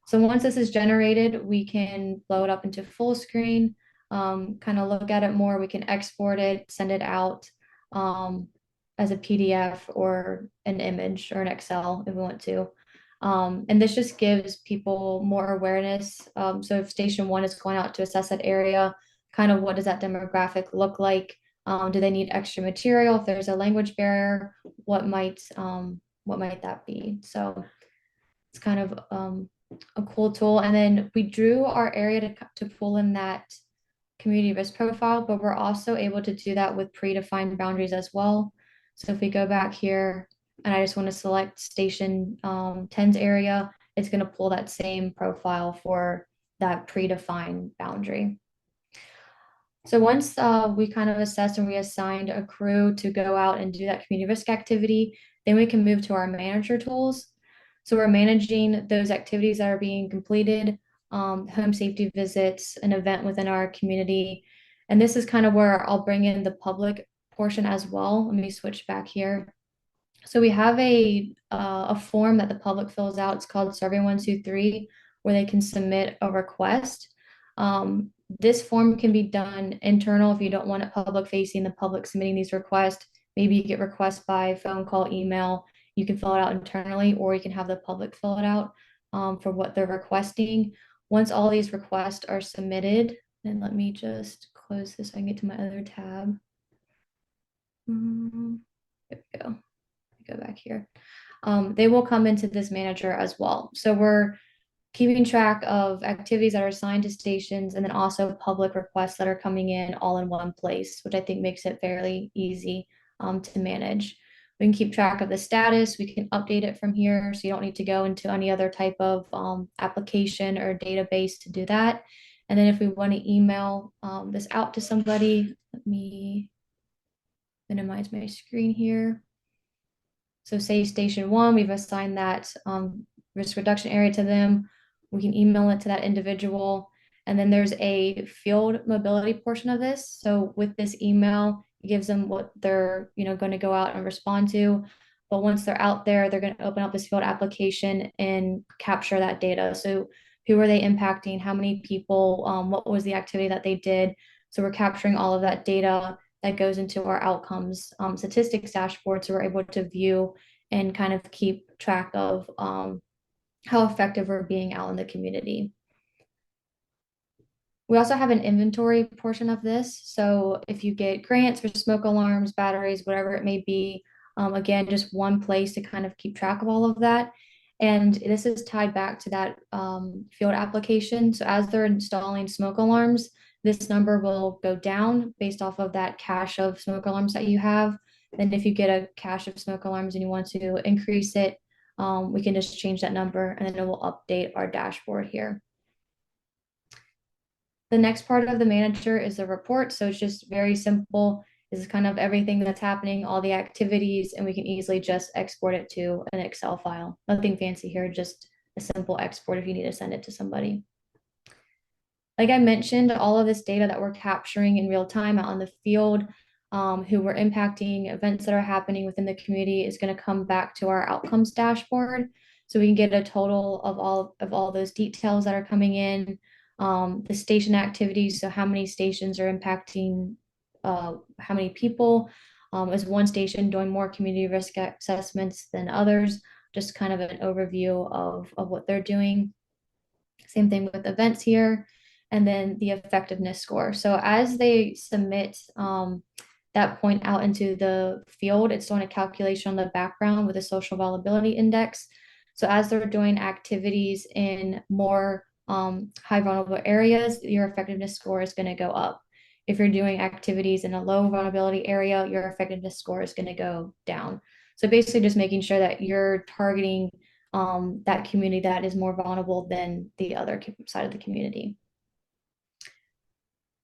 So once this is generated, we can blow it up into full screen, kind of look at it more. We can export it, send it out as a PDF or an image or an Excel if we want to. And this just gives people more awareness. So if station 1 is going out to assess that area, kind of what does that demographic look like? Do they need extra material? If there's a language barrier, what might that be? So it's kind of a cool tool. And then we drew our area to pull in that community risk profile, but we're also able to do that with predefined boundaries as well. So if we go back here and I just want to select station 10's area, it's going to pull that same profile for that predefined boundary. So once we kind of assessed and we assigned a crew to go out and do that community risk activity, then we can move to our manager tools. So we're managing those activities that are being completed, home safety visits, an event within our community. And this is kind of where I'll bring in the public portion as well. Let me switch back here. So we have a form that the public fills out. It's called Survey 123, where they can submit a request. This form can be done internal if you don't want it public facing, the public submitting these requests. Maybe you get requests by phone call, email. You can fill it out internally, or you can have the public fill it out for what they're requesting. Once all these requests are submitted, then let me just close this so I can get to my other tab. There we go. Go back here. They will come into this manager as well. So we're keeping track of activities that are assigned to stations and then also public requests that are coming in all in one place, which I think makes it fairly easy to manage. We can keep track of the status. We can update it from here. So you don't need to go into any other type of application or database to do that. And then if we want to email this out to somebody, let me minimize my screen here. So say station 1, we've assigned that risk reduction area to them. We can email it to that individual. And then there's a field mobility portion of this. So with this email, it gives them what they're going to go out and respond to. But once they're out there, they're going to open up this field application and capture that data. So who are they impacting? How many people? What was the activity that they did? So we're capturing all of that data that goes into our outcomes statistics dashboard. So we're able to view and kind of keep track of how effective we're being out in the community. We also have an inventory portion of this. So if you get grants for smoke alarms, batteries, whatever it may be, again, just one place to kind of keep track of all of that. And this is tied back to that field application. So as they're installing smoke alarms, this number will go down based off of that cache of smoke alarms that you have. And if you get a cache of smoke alarms and you want to increase it, we can just change that number and then it will update our dashboard here. The next part of the manager is the report. So it's just very simple. This is kind of everything that's happening, all the activities, and we can easily just export it to an Excel file. Nothing fancy here, just a simple export if you need to send it to somebody. Like I mentioned, all of this data that we're capturing in real time out on the field, who we're impacting, events that are happening within the community is going to come back to our outcomes dashboard. So we can get a total of all those details that are coming in, the station activities. So how many stations are impacting how many people? Is one station doing more community risk assessments than others? Just kind of an overview of what they're doing. Same thing with events here. And then the effectiveness score. So as they submit that point out into the field, it's doing a calculation on the background with a social vulnerability index. So as they're doing activities in more high vulnerable areas, your effectiveness score is going to go up. If you're doing activities in a low vulnerability area, your effectiveness score is going to go down. So basically just making sure that you're targeting that community that is more vulnerable than the other side of the community.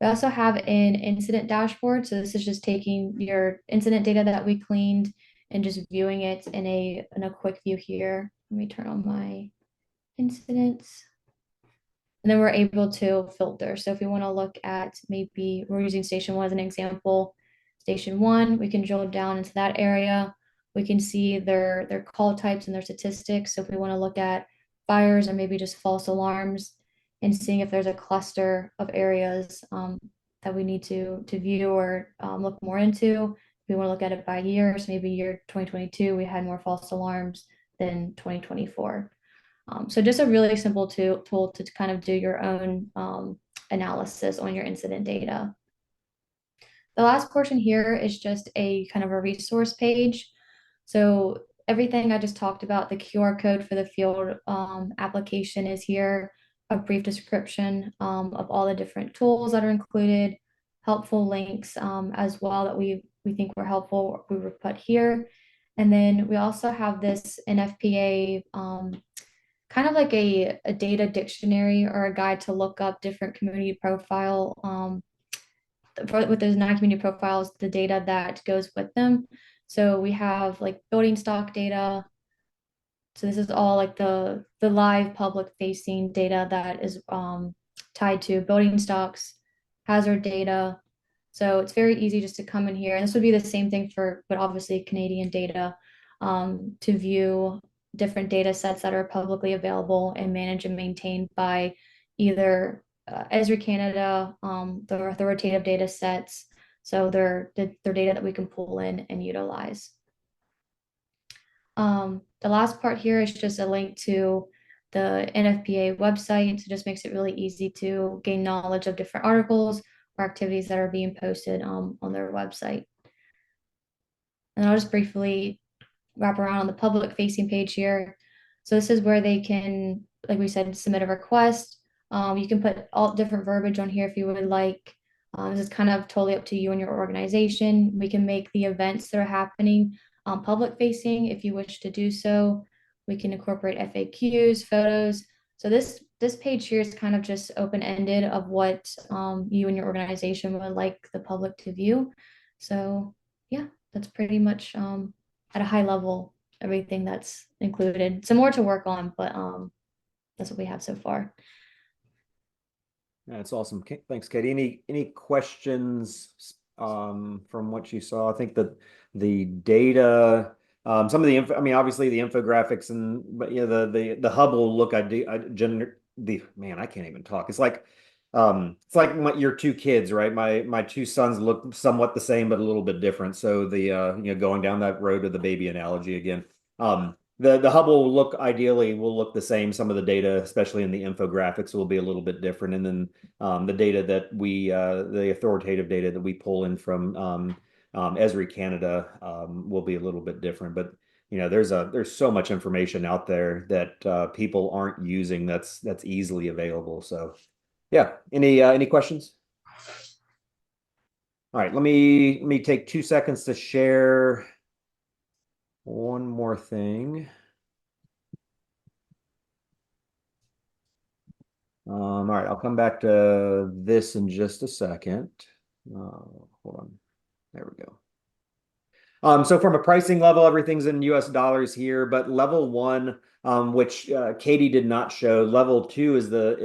We also have an incident dashboard. So this is just taking your incident data that we cleaned and just viewing it in a quick view here. Let me turn on my incidents. And then we're able to filter. So if we want to look at, maybe we're using station 1 as an example, station 1, we can drill down into that area. We can see their call types and their statistics. So if we want to look at fires or maybe just false alarms and seeing if there's a cluster of areas that we need to view or look more into. We want to look at it by years. Maybe year 2022, we had more false alarms than 2024. So just a really simple tool to kind of do your own analysis on your incident data. The last portion here is just a kind of a resource page. So everything I just talked about, the QR code for the field application is here, a brief description of all the different tools that are included, helpful links as well that we think were helpful, we were put here. And then we also have this NFPA kind of like a data dictionary or a guide to look up different community profile with those non-community profiles, the data that goes with them. So we have like building stock data. So this is all like the live public facing data that is tied to building stocks, hazard data. So it's very easy just to come in here. And this would be the same thing for, but obviously Canadian data to view different data sets that are publicly available and managed and maintained by either Esri Canada, the authoritative data sets. So they're data that we can pull in and utilize. The last part here is just a link to the NFPA website. So it just makes it really easy to gain knowledge of different articles or activities that are being posted on their website. And I'll just briefly wrap around on the public facing page here. So this is where they can, like we said, submit a request. You can put all different verbiage on here if you would like. This is kind of totally up to you and your organization. We can make the events that are happening public facing if you wish to do so. We can incorporate FAQs, photos. So this page here is kind of just open-ended of what you and your organization would like the public to view. So yeah, that's pretty much at a high level everything that's included. Some more to work on, but that's what we have so far. That's awesome. Thanks, Katie. Any questions from what you saw? I think that the data, some of the info, I mean, obviously the infographics but you know, the hub will look, man, I can't even talk. It's like your two kids, right? My two sons look somewhat the same, but a little bit different. So the, you know, going down that road of the baby analogy again, the hub will look the same. Some of the data, especially in the infographics, will be a little bit different. And then the data that the authoritative data that we pull in from Esri Canada will be a little bit different. But you know, there's so much information out there that people aren't using that's easily available. So yeah, any questions? All right, let me take 2 seconds to share one more thing. All right, I'll come back to this in just a second. Hold on. There we go. So from a pricing level, everything's in US dollars here, but level one, which Katie did not show, level two is the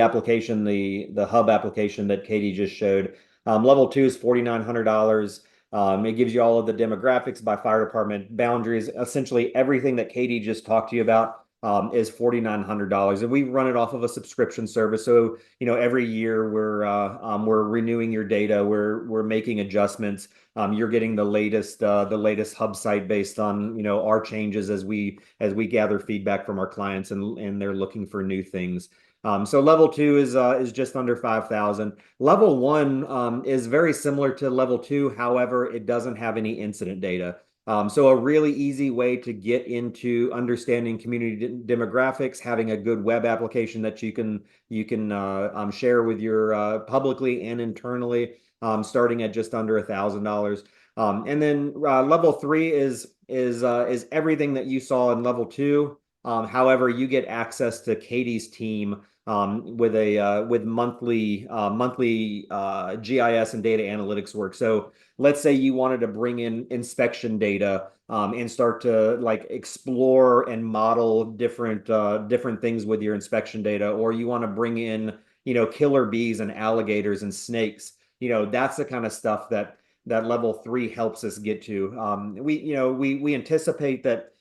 application, the hub application that Katie just showed. Level two is $4,900. It gives you all of the demographics by fire department, boundaries, essentially everything that Katie just talked to you about is $4,900, and we run it off of a subscription service. So every year we're renewing your data, we're making adjustments. You're getting the latest hub site based on our changes as we gather feedback from our clients and they're looking for new things. So level two is just under 5,000. Level one is very similar to level two. However, it doesn't have any incident data. So a really easy way to get into understanding community demographics, having a good web application that you can share with your publicly and internally, starting at just under $1,000. And then level three is everything that you saw in level two. However, you get access to Katie's team with monthly GIS and data analytics work. So let's say you wanted to bring in inspection data and start to like explore and model different things with your inspection data, or you want to bring in killer bees and alligators and snakes. That's the kind of stuff that level three helps us get to. We anticipate that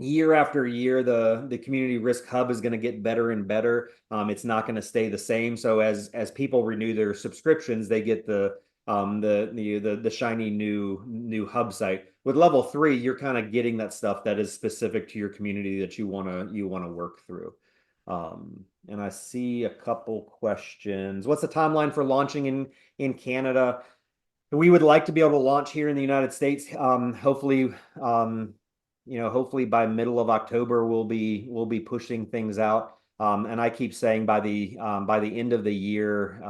year after year, the community risk hub is going to get better and better. It's not going to stay the same. So as people renew their subscriptions, they get the shiny new hub site. With level three, you're kind of getting that stuff that is specific to your community that you want to work through. And I see a couple questions. What's the timeline for launching in Canada? We would like to be able to launch here in the United States. Hopefully by middle of October we'll be pushing things out. And I keep saying by the end of the year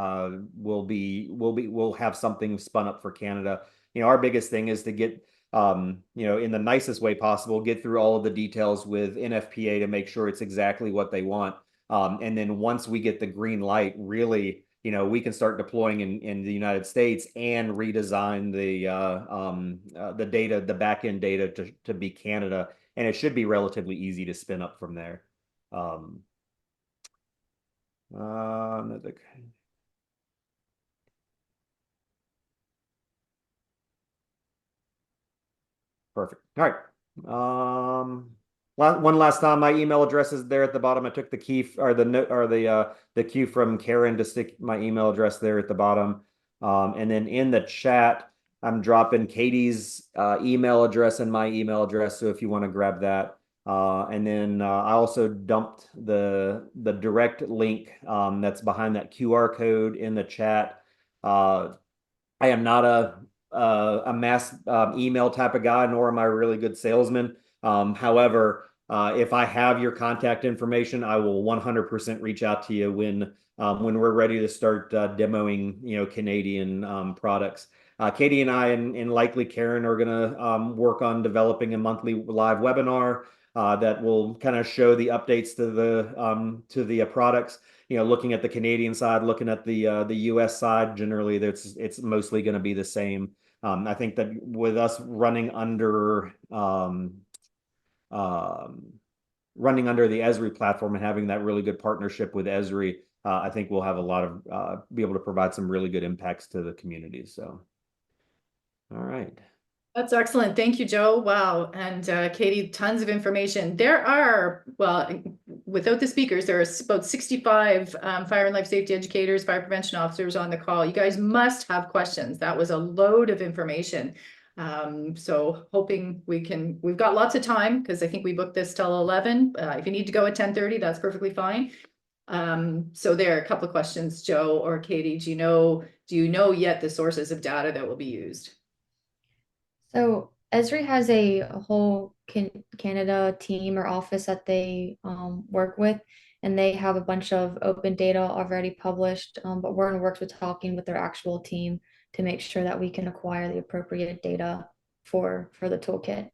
we'll have something spun up for Canada. Our biggest thing is to get in the nicest way possible, get through all of the details with NFPA to make sure it's exactly what they want. And then once we get the green light, really, we can start deploying in the United States and redesign the data, the backend data to be Canada, and it should be relatively easy to spin up from there. Perfect. All right. One last time, my email address is there at the bottom. I took the key or the note or the cue from Karen to stick my email address there at the bottom. And then in the chat, I'm dropping Katie's email address and my email address. So if you want to grab that. And then I also dumped the direct link that's behind that QR code in the chat. I am not a mass email type of guy, nor am I a really good salesman. However, if I have your contact information, I will 100% reach out to you when we're ready to start demoing, Canadian products. Katie and I and likely Karen are gonna work on developing a monthly live webinar that will kind of show the updates to the products. Looking at the Canadian side, looking at the US side, generally it's mostly going to be the same. I think that with us running under the Esri platform and having that really good partnership with Esri, I think we'll have a lot of be able to provide some really good impacts to the community. So, all right. That's excellent. Thank you, Joe. Wow. And Katie, tons of information. There are, well, without the speakers, there are about 65 fire and life safety educators, fire prevention officers on the call. You guys must have questions. That was a load of information. So hoping we've got lots of time because I think we booked this till 11. If you need to go at 10:30, that's perfectly fine. So there are a couple of questions, Joe or Katie. Do you know yet the sources of data that will be used? So Esri has a whole Canada team or office that they work with, and they have a bunch of open data already published, but we're in the works with talking with their actual team to make sure that we can acquire the appropriate data for the toolkit.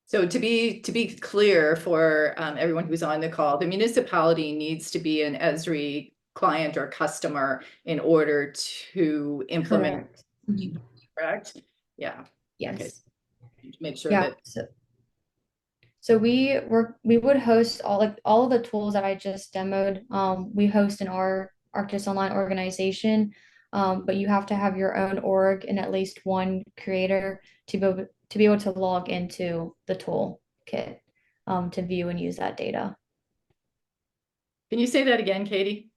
So to be clear for everyone who's on the call, the municipality needs to be an Esri client or customer in order to implement, Correct. correct? Yeah, Yes. make sure Yeah. that. So we would host all of the tools that I just demoed. We host in our ArcGIS Online organization, but you have to have your own org and at least one creator to be able to log into the tool kit to view and use that data. Can you say that again, Katie?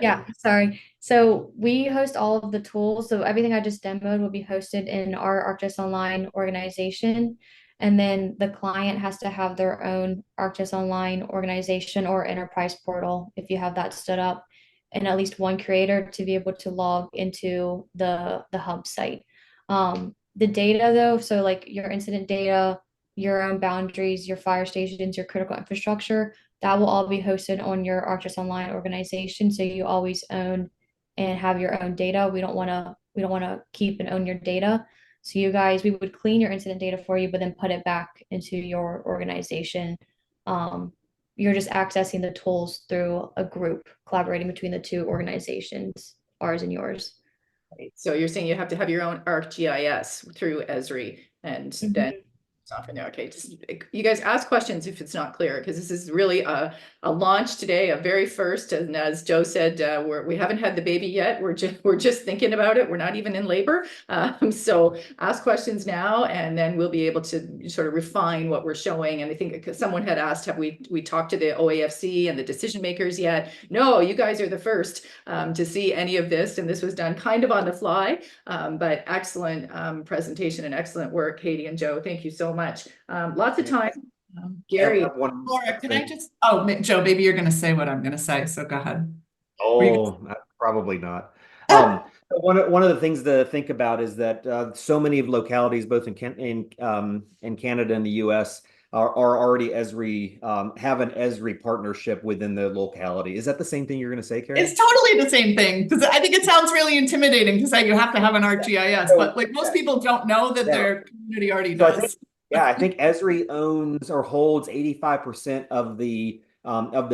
Yeah, sorry. So we host all of the tools. So everything I just demoed will be hosted in our ArcGIS Online organization. And then the client has to have their own ArcGIS Online organization or enterprise portal if you have that stood up, and at least one creator to be able to log into the hub site. The data though, so like your incident data, your own boundaries, your fire stations, your critical infrastructure, that will all be hosted on your ArcGIS Online organization. So you always own and have your own data. We don't want to keep and own your data. So you guys, we would clean your incident data for you, but then put it back into your organization. You're just accessing the tools through a group collaborating between the two organizations, ours and yours. So you're saying you have to have your own ArcGIS through Esri, and then it's off in there. Okay, just you guys ask questions if it's not clear, because this is really a launch today, a very first. And as Joe said, we haven't had the baby yet. We're just thinking about it. We're not even in labor. So ask questions now, and then we'll be able to sort of refine what we're showing. And I think someone had asked, have we talked to the OAFC and the decision makers yet? No, you guys are the first to see any of this, and this was done kind of on the fly, but excellent presentation and excellent work, Katie and Joe. Thank you so much. Lots of time. Gary. Laura, can I just, oh, Joe, maybe you're going to say what I'm going to say, so go ahead. Oh, probably not. One of the things to think about is that so many of localities, both in Canada and the U.S., are already Esri, have an Esri partnership within the locality. Is that the same thing you're going to say, Karen? It's totally the same thing, because I think it sounds really intimidating to say you have to have an ArcGIS, but like most people don't know that their community already does. I think Esri owns or holds 85% of the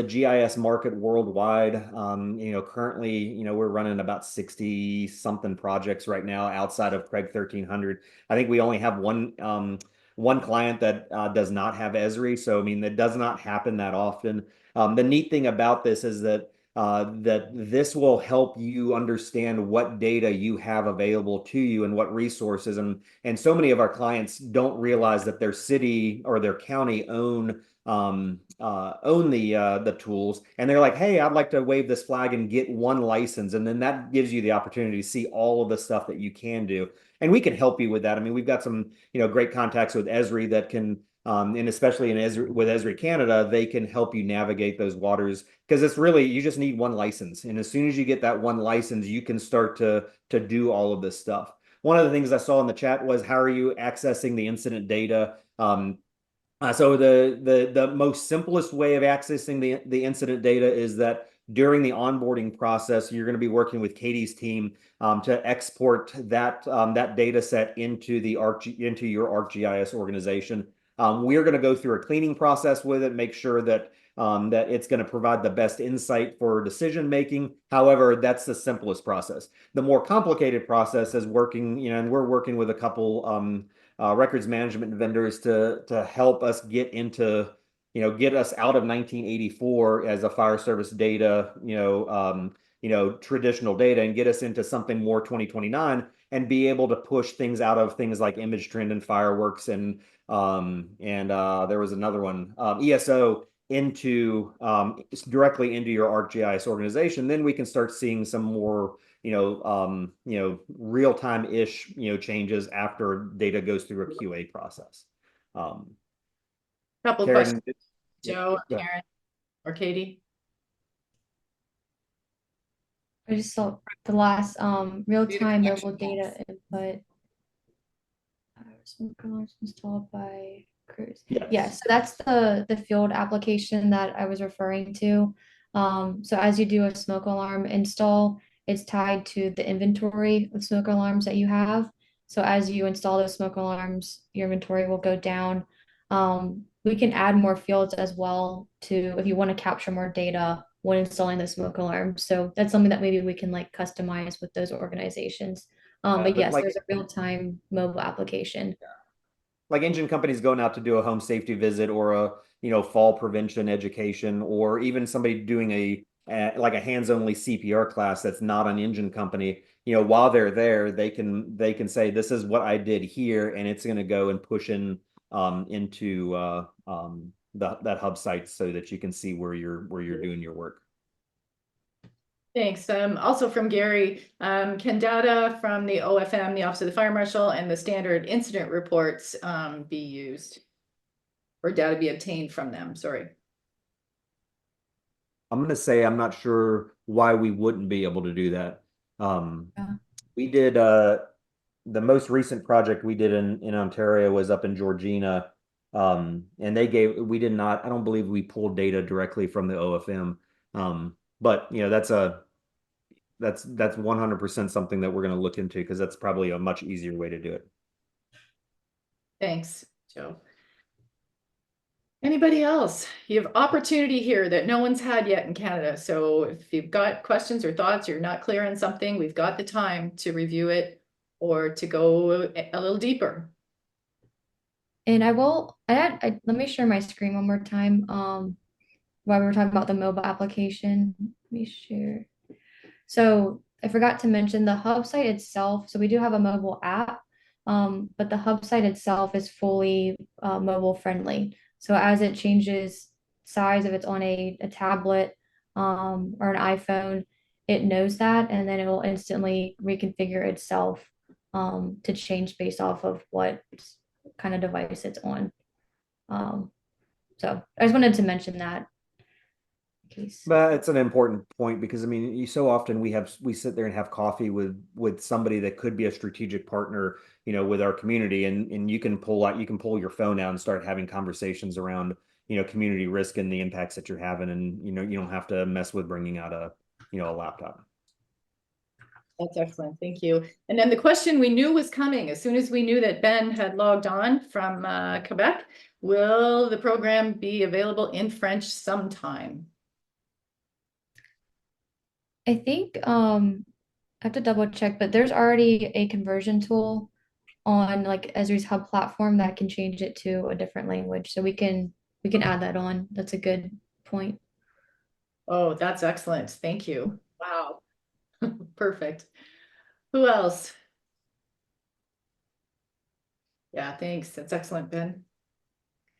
GIS market worldwide. Currently, we're running about 60 something projects right now outside of Craig 1300. I think we only have one client that does not have Esri. So, I mean, that does not happen that often. The neat thing about this is that this will help you understand what data you have available to you and what resources. And so many of our clients don't realize that their city or their county own the tools, and they're like, hey, I'd like to wave this flag and get one license, and then that gives you the opportunity to see all of the stuff that you can do, and we can help you with that. I mean, we've got some great contacts with Esri that can and especially with Esri Canada, they can help you navigate those waters, because it's really, you just need one license, and as soon as you get that one license, you can start to do all of this stuff. One of the things I saw in the chat was, how are you accessing the incident data? So the most simplest way of accessing the incident data is that during the onboarding process, you're going to be working with Katie's team to export that data set into your ArcGIS organization. We're going to go through a cleaning process with it, make sure that that it's going to provide the best insight for decision making. However, that's the simplest process. The more complicated process is working, and we're working with a couple records management vendors to help us get into, get us out of 1984 as a fire service data, traditional data, and get us into something more 2029, and be able to push things out of things like image trend and fireworks and there was another one, ESO, into directly into your ArcGIS organization. Then we can start seeing some more real-time-ish changes after data goes through a QA process. Couple Karen, questions, Joe, Karen, or Katie. I just saw the last real-time mobile data input. Smoke alarms installed by crews. Yeah, so that's the field application that I was referring to. So as you do a smoke alarm install, it's tied to the inventory of smoke alarms that you have. So as you install those smoke alarms, your inventory will go down. We can add more fields as well to if you want to capture more data when installing the smoke alarm. So that's something that maybe we can like customize with those organizations. But But yes, like, there's a real-time mobile application. like engine companies going out to do a home safety visit or a, fall prevention education, or even somebody doing like a hands-only CPR class that's not an engine company, while they're there, they can say, this is what I did here, and it's going to go and push into that hub site so that you can see where you're doing your work. Thanks. Also from Gary, can data from the OFM, the Office of the Fire Marshal, and the standard incident reports be used? Or data be obtained from them, sorry. I'm going to say I'm not sure why we wouldn't be able to do that. Yeah. We did the most recent project we did in Ontario was up in Georgina. And we did not, I don't believe we pulled data directly from the OFM. But that's 100% something that we're going to look into, because that's probably a much easier way to do it. Thanks, Joe. Anybody else? You have opportunity here that no one's had yet in Canada. So if you've got questions or thoughts, you're not clear on something, we've got the time to review it or to go a little deeper. And let me share my screen one more time. While we were talking about the mobile application, let me share. So I forgot to mention the hub site itself. So we do have a mobile app, but the hub site itself is fully mobile friendly. So as it changes size, if it's on a tablet or an iPhone, it knows that, and then it will instantly reconfigure itself to change based off of what kind of device it's on. So I just wanted to mention that. But it's an important point, because I mean, so often we sit there and have coffee with somebody that could be a strategic partner, with our community, and you can pull your phone out and start having conversations around, community risk and the impacts that you're having, and you don't have to mess with bringing out a laptop. That's excellent, thank you. And then the question we knew was coming as soon as we knew that Ben had logged on from Quebec. Will the program be available in French sometime? I think I have to double check, but there's already a conversion tool on like Esri's hub platform that can change it to a different language. So we can add that on. That's a good point. Oh, that's excellent. Thank you. Wow. Perfect. Who else? Yeah, thanks. That's excellent, Ben.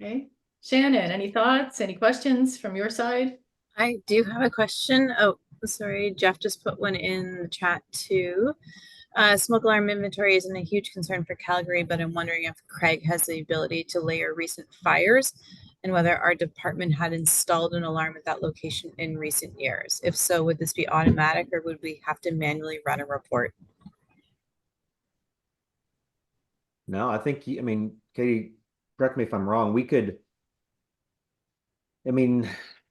Okay. Shannon, any thoughts, any questions from your side? I do have a question. Oh, sorry, Jeff just put one in the chat too. Smoke alarm inventory isn't a huge concern for Calgary, but I'm wondering if Craig has the ability to layer recent fires and whether our department had installed an alarm at that location in recent years. If so, would this be automatic, or would we have to manually run a report? No, I think, I mean, Katie, correct me if I'm wrong,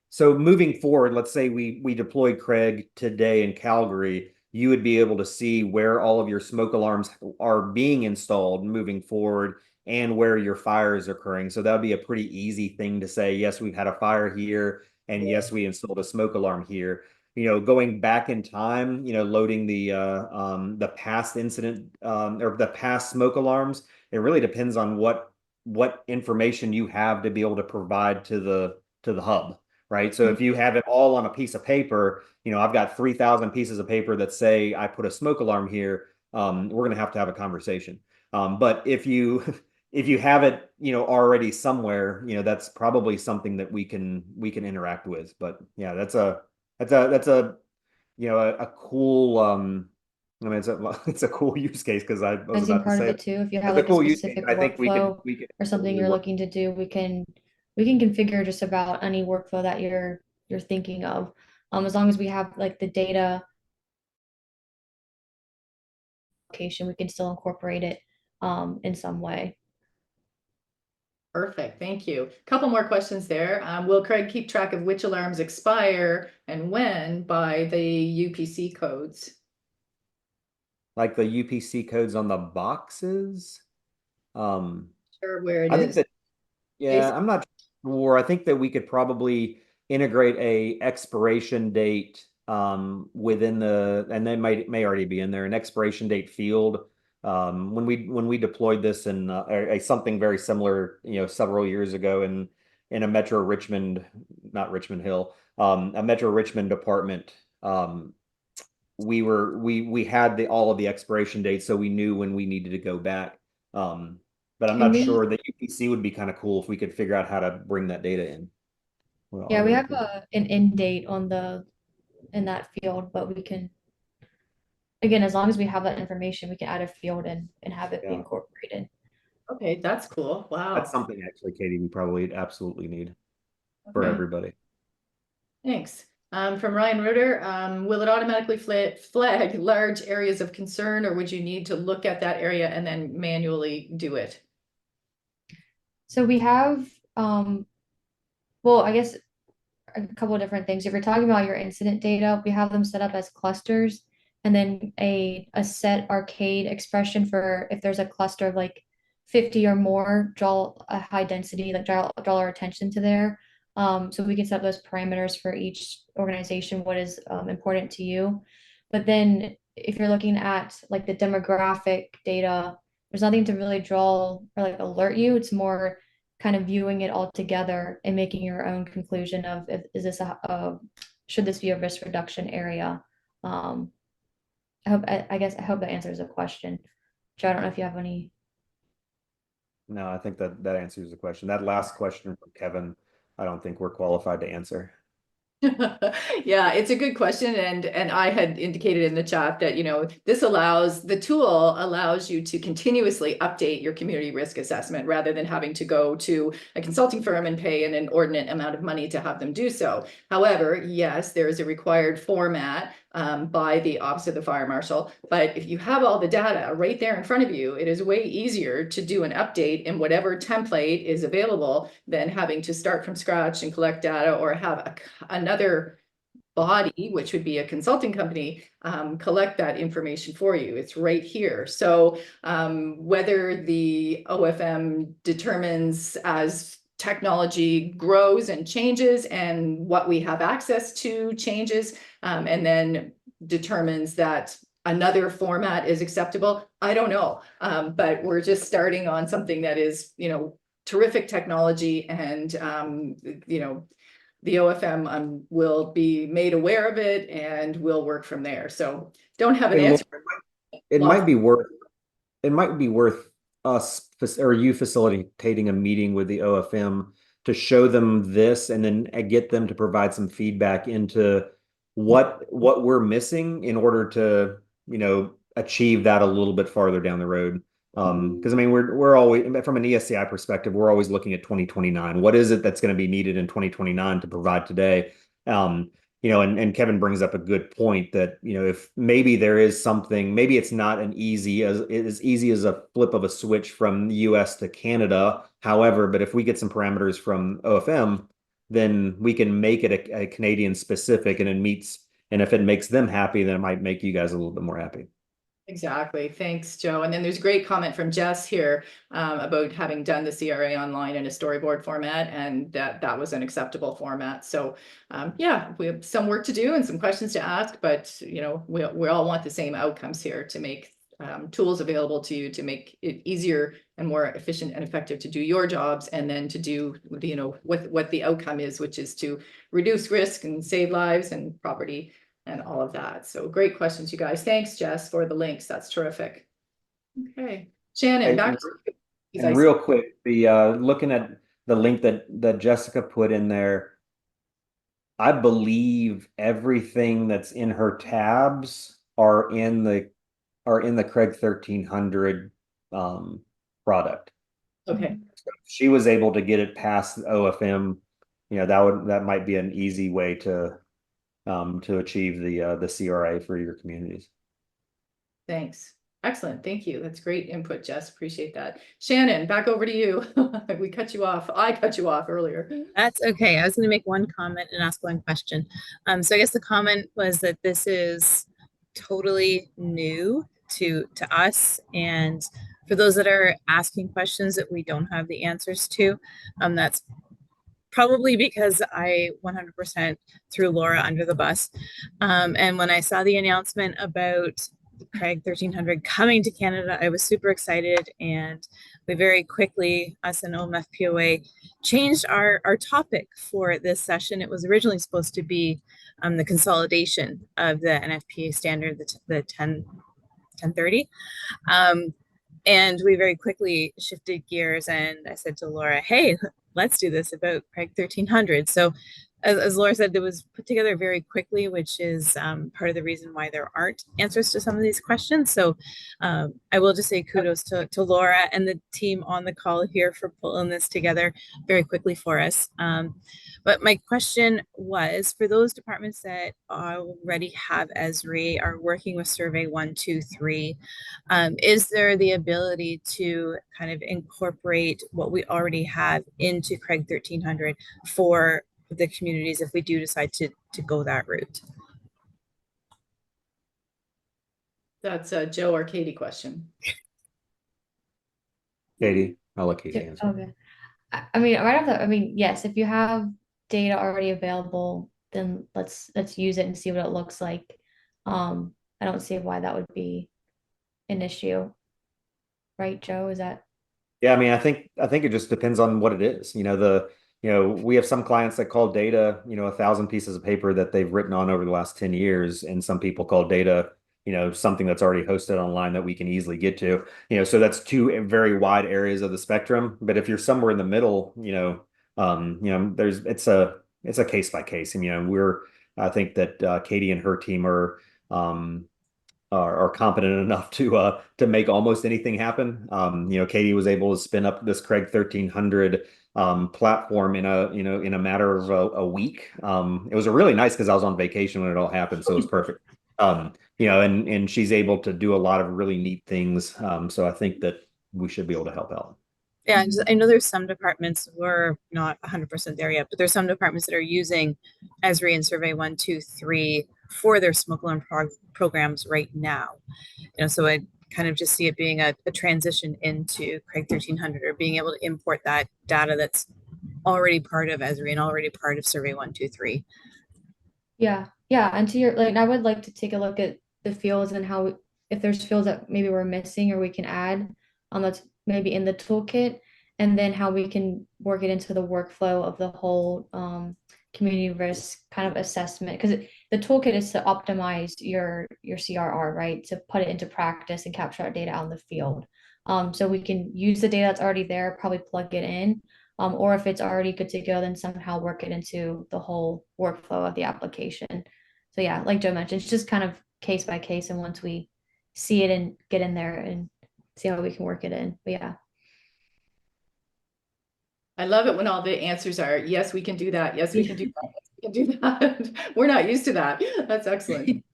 so moving forward, let's say we deployed Craig today in Calgary, you would be able to see where all of your smoke alarms are being installed moving forward, and where your fire is occurring. So that would be a pretty easy thing to say, yes, we've had a fire here, and yes, we installed a smoke alarm here. Going back in time, loading the past incident or the past smoke alarms, it really depends on what information you have to be able to provide to the hub. Right. So if you have it all on a piece of paper, I've got 3,000 pieces of paper that say I put a smoke alarm here. We're going to have a conversation. But if you have it, already somewhere, that's probably something that we can interact with. But yeah, that's a cool, I mean, it's a cool use case, because I was I think about to part of say it too, if you have it's a like a cool use case. specific I think we workflow can or something you're looking to do, we can configure just about any workflow that you're thinking of. As long as we have like the data location, we can still incorporate it in some way. Perfect, thank you. Couple more questions there. Will Craig keep track of which alarms expire and when by the UPC codes? Like the UPC codes on the boxes. Sure, where it I think is. that Yeah, I'm not sure. I think that we could probably integrate a expiration date within the, and they may already be in there, an expiration date field. When we deployed this in something very similar, several years ago in a Metro Richmond, not Richmond Hill, a Metro Richmond department. We had all of the expiration dates, so we knew when we needed to go back. But I'm Can not we- sure that UPC would be kind of cool if we could figure out how to bring that data in. Well, Yeah, we really have cool. an end date in that field, but we can, again, as long as we have that information, we can add a field and have it be Yeah. incorporated. Okay, that's cool. Wow. That's something actually, Katie, we probably absolutely need for Okay. everybody. Thanks. From Ryan Ritter, will it automatically flag large areas of concern, or would you need to look at that area and then manually do it? So we have, well, I guess a couple of different things. If you're talking about your incident data, we have them set up as clusters, and then a set arcade expression for if there's a cluster of like 50 or more, draw a high density, like draw our attention to there. So we can set up those parameters for each organization, what is important to you. But then if you're looking at like the demographic data, there's nothing to really draw or like alert you. It's more kind of viewing it all together and making your own conclusion of if is this should this be a risk reduction area. I guess I hope that answers the question. Joe, I don't know if you have any. No, I think that answers the question. That last question from Kevin, I don't think we're qualified to answer. Yeah, it's a good question. And I had indicated in the chat that, the tool allows you to continuously update your community risk assessment rather than having to go to a consulting firm and pay an inordinate amount of money to have them do so. However, yes, there is a required format by the Office of the Fire Marshal. But if you have all the data right there in front of you, it is way easier to do an update in whatever template is available than having to start from scratch and collect data or have another body, which would be a consulting company, collect that information for you. It's right here. So whether the OFM determines as technology grows and changes and what we have access to changes, and then determines that another format is acceptable, I don't know. But we're just starting on something that is, terrific technology, and the OFM will be made aware of it and will work from there. So don't have an Hey, answer. It might be worth us or you facilitating a meeting with the OFM to show them this and then get them to provide some feedback into what we're missing in order to, achieve that a little bit farther down the road. Because I mean, we're always, from an ESCI perspective, we're always looking at 2029. What is it that's going to be needed in 2029 to provide today? And Kevin brings up a good point that, if maybe there is something, maybe it's not as easy as a flip of a switch from the US to Canada. However, but if we get some parameters from OFM, then we can make it a Canadian specific, and if it makes them happy, then it might make you guys a little bit more happy. Exactly. Thanks, Joe. And then there's a great comment from Jess here about having done the CRA online in a storyboard format, and that was an acceptable format. So yeah, we have some work to do and some questions to ask, but we all want the same outcomes here to make tools available to you to make it easier and more efficient and effective to do your jobs, and then to do what the outcome is, which is to reduce risk and save lives and property and all of that. So great questions, you guys. Thanks, Jess, for the links. That's terrific. Okay, Shannon, back to you. And real quick, the looking at the link that Jessica put in there, I believe everything that's in her tabs are in the Craig 1300 product. Okay. So she was able to get it past the OFM. That might be an easy way to achieve the CRA for your communities. Thanks. Excellent. Thank you. That's great input, Jess. Appreciate that. Shannon, back over to you. We cut you off. I cut you off earlier. That's okay. I was going to make one comment and ask one question. So I guess the comment was that this is totally new to us, and For those that are asking questions that we don't have the answers to, that's probably because I 100% threw Laura under the bus. And when I saw the announcement about Craig 1300 coming to Canada, I was super excited. And we very quickly, us and OMFPOA, changed our topic for this session. It was originally supposed to be the consolidation of the NFPA standard, the 1030. And we very quickly shifted gears, and I said to Laura, hey, let's do this about Craig 1300. So as Laura said, it was put together very quickly, which is part of the reason why there aren't answers to some of these questions. So I will just say kudos to Laura and the team on the call here for pulling this together very quickly for us. But my question was, for those departments that already have Esri, are working with Survey 123, is there the ability to kind of incorporate what we already have into Craig 1300 for the communities if we do decide to go that route? That's a Joe or Katie question. Katie, I'll let Katie answer. Okay. I mean, right off the, I mean, yes, if you have data already available, then let's use it and see what it looks like. I don't see why that would be an issue. Right, Joe? Is that? Yeah, I mean, I think it just depends on what it is. We have some clients that call data, 1,000 pieces of paper that they've written on over the last 10 years, and some people call data, something that's already hosted online that we can easily get to. So that's two very wide areas of the spectrum. But if you're somewhere in the middle, it's a case by case. I think that Katie and her team are competent enough to make almost anything happen. Katie was able to spin up this Craig 1300 platform in a matter of a week. It was really nice because I was on vacation when it all happened, so it was perfect. And she's able to do a lot of really neat things. So I think that we should be able to help out. Yeah, I know there's some departments, we're not 100% there yet, but there's some departments that are using Esri and Survey 123 for their smoke alarm programs right now. So I kind of just see it being a transition into Craig 1300, or being able to import that data that's already part of Esri and already part of Survey 123. Yeah. And to your, I would like to take a look at the fields and how, if there's fields that maybe we're missing or we can add, that's maybe in the toolkit, and then how we can work it into the workflow of the whole community risk kind of assessment, because the toolkit is to optimize your CRR, right? To put it into practice and capture our data out in the field. So we can use the data that's already there, probably plug it in, or if it's already good to go, then somehow work it into the whole workflow of the application. So yeah, like Joe mentioned, it's just kind of case by case, and once we see it and get in there and see how we can work it in. But yeah. I love it when all the answers are, yes, we can do that. Yes, we can do that. Yes, we can do that. We're not used to that. That's excellent.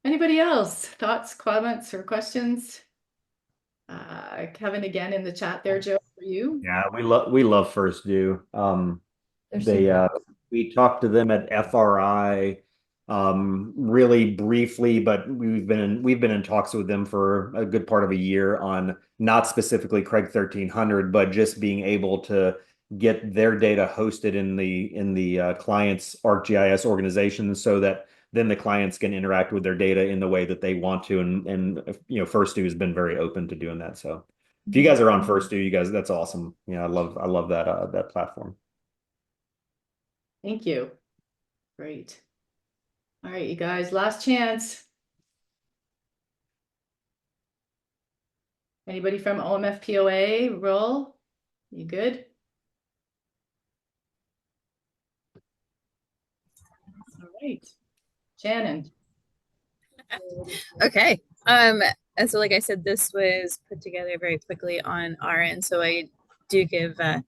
Anybody else? Thoughts, comments, or questions? Kevin, again in the chat there, Joe, for you. Yeah, we love First Due. We talked to them at FRI really briefly, but we've been in talks with them for a good part of a year on not specifically Craig 1300, but just being able to get their data hosted in the client's ArcGIS organization, so that then the clients can interact with their data in the way that they want to. And First Due has been very open to doing that. So if you guys are on First Due, you guys, that's awesome. I love that platform. Thank you. Great. All right, you guys, last chance. Anybody from OMFPOA roll? You good? All right. Shannon. Okay. And so like I said, this was put together very quickly on our end. So I do give a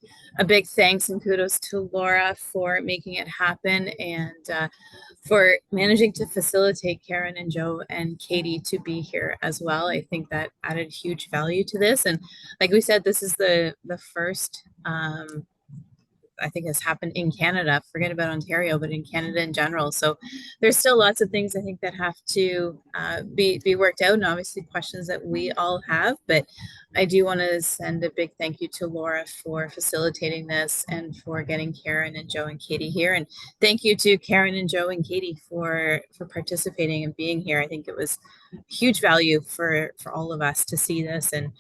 big thanks and kudos to Laura for making it happen, and for managing to facilitate Karen and Joe and Katie to be here as well. I think that added huge value to this. And like we said, this is the first I think has happened in Canada. Forget about Ontario, but in Canada in general. So there's still lots of things I think that have to be worked out, and obviously questions that we all have. But I do want to send a big thank you to Laura for facilitating this and for getting Karen and Joe and Katie here. And thank you to Karen and Joe and Katie for participating and being here. I think it was huge value for all of us to see this. And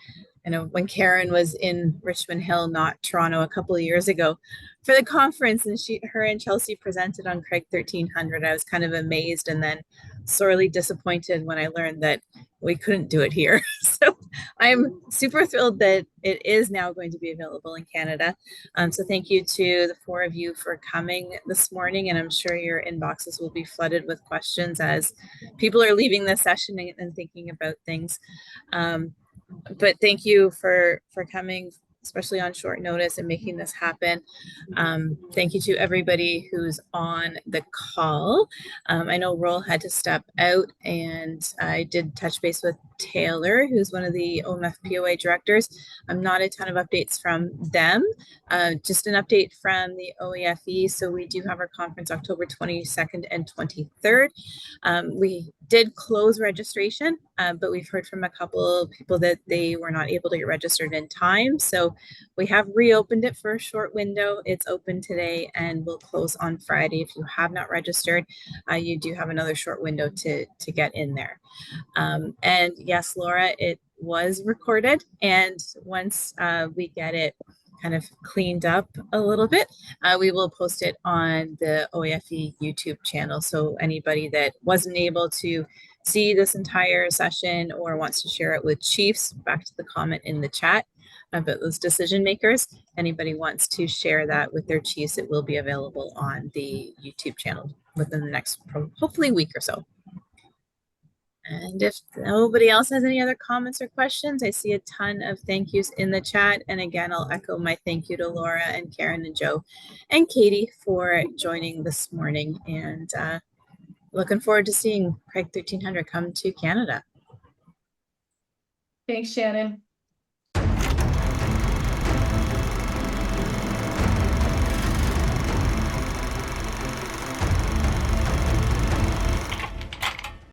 I know when Karen was in Richmond Hill, not Toronto, a couple of years ago for the conference, and her and Chelsea presented on Craig 1300, I was kind of amazed and then sorely disappointed when I learned that we couldn't do it here. So I'm super thrilled that it is now going to be available in Canada. So thank you to the 4 of you for coming this morning, and I'm sure your inboxes will be flooded with questions as people are leaving the session and thinking about things. But thank you for coming, especially on short notice, and making this happen. Thank you to everybody who's on the call. I know Roel had to step out, and I did touch base with Taylor, who's one of the OMFPOA directors. Not a ton of updates from them, just an update from the OEFE. So we do have our conference October 22nd and 23rd. We did close registration, but we've heard from a couple of people that they were not able to get registered in time. So we have reopened it for a short window. It's open today and will close on Friday. If you have not registered, you do have another short window to get in there. And yes, Laura, it was recorded. And once we get it kind of cleaned up a little bit, we will post it on the OEFE YouTube channel. So anybody that wasn't able to see this entire session or wants to share it with chiefs, back to the comment in the chat about those decision makers, anybody wants to share that with their chiefs, it will be available on the YouTube channel within the next hopefully week or so. And if nobody else has any other comments or questions, I see a ton of thank yous in the chat. And again, I'll echo my thank you to Laura and Karen and Joe and Katie for joining this morning, and looking forward to seeing Craig 1300 come to Canada. Thanks, Shannon.